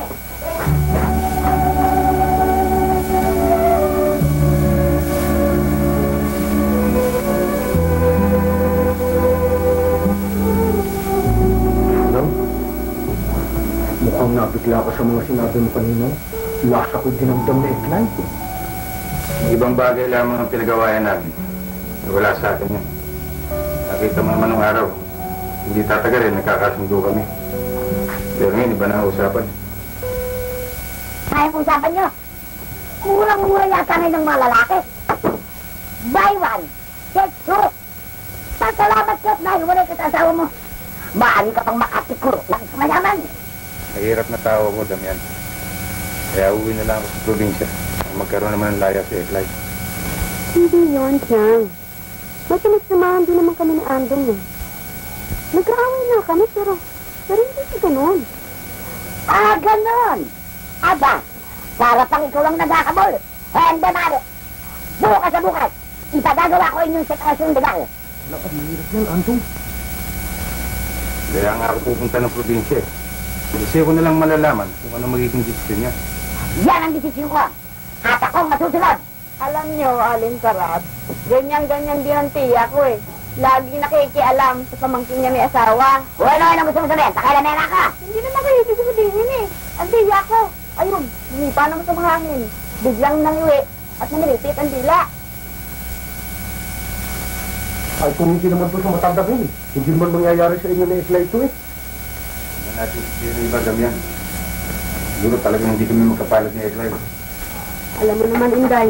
Mukhang nabigla ka sa mga sinabi mo kanina. Lasa ko'y dinamdam na Eklay. Ibang bagay lamang ang pinagawayan namin. Wala sa akin yan. Nakita mo naman ng araw. Hindi tatagal nagkakasundo kami. Pero ngayon, iba na ang usapan. Kaya ang usapan nyo. Murang-mura yata ngayon ng mga lalaki. Buy one, get two. Pasalamat ka at nahiwalay ka sa asawa mo. Maaari ka pang makatikuro lang sa mayaman. Mahirap na tao ko, Damian. Kaya uwi na lang ako sa probinsya. Magkaroon naman ng laya si Eklay. Hindi yun, Chang. May pinagsamahan din naman kami ni Andong Nag-aaway na kami pero hindi siya ganun. Ah, ganon. Aba, para pang ikaw lang nagkakabol. Hindi, mare. Bukas sa bukas, ipagagawa ko inyong sekresyong legal. Mahirap yan, Andong. Kaya nga ako pupunta ng probinsya. Kasi ko na lang malalaman kung ano magiging desisyon niya. Yan ang desisyon ko. At akong masusunod. Alam niyo, Alin Sarap, ganyan-ganyan din ang tiya ko Lagi nakikialam sa pamangkin niya may asawa. Ano ang gusto mo sabihin? Pakialamera ka. Hindi naman kayo ibig sabihin Ang tiya ko, ayun, hindi pa naman sa mahangin. Biglang nangiwi at namilipit ang dila. Ay, kung hindi naman po sa matandang hindi naman mangyayari sa inyo na Eklay ito Tingnan natin yung iba, Damian. Siguro talagang hindi kami magkapalit ni Eklay. Alam mo naman, Inday,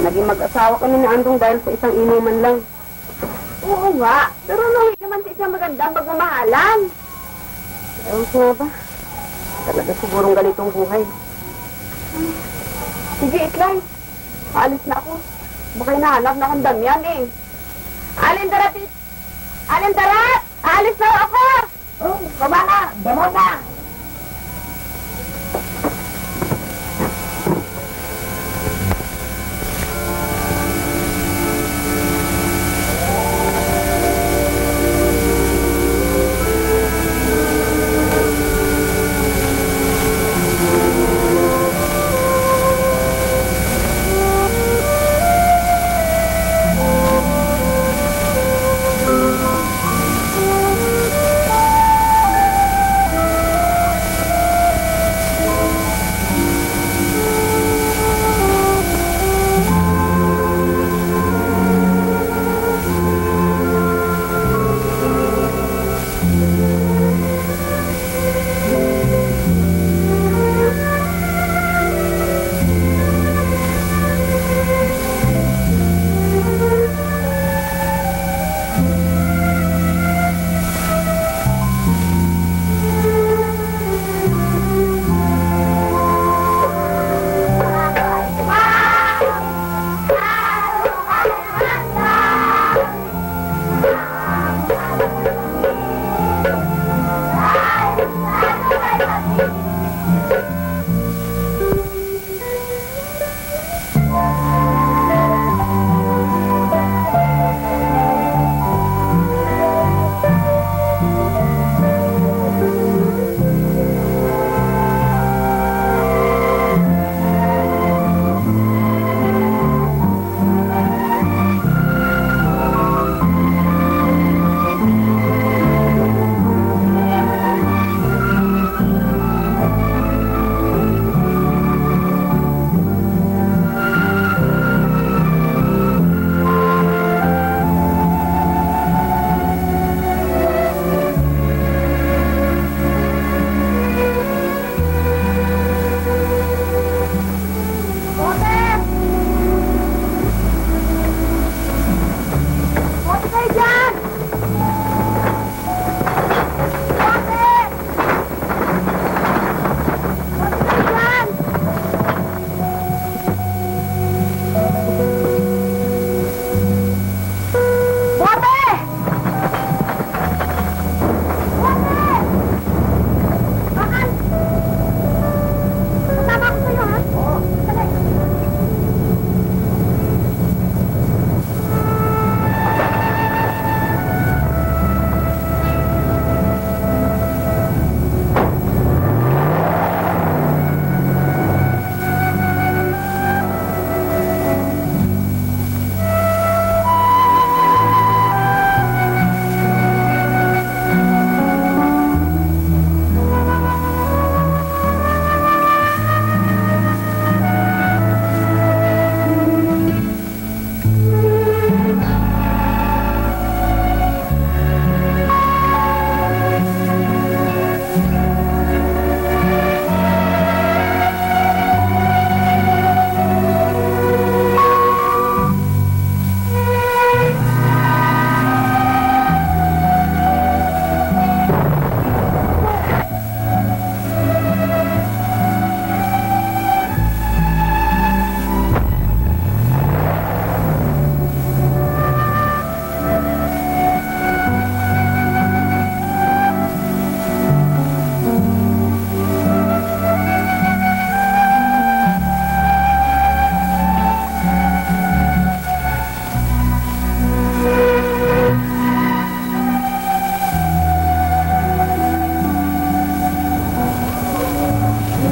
naging mag-asawa kami ni Andong dahil sa isang inuman lang. Oo nga, pero nawi naman sa isang magandang pagmamahalan. Ewan ko nga ba? Talaga sigurong ganitong buhay. Sige, Iklay. Aalis na ako. Baka hinahanap na akong Damian eh. Alin Darat! Alin Darat! Aalis na ako! Oh, kumana! Demo na!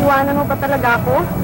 Iwanan mo pa talaga ako?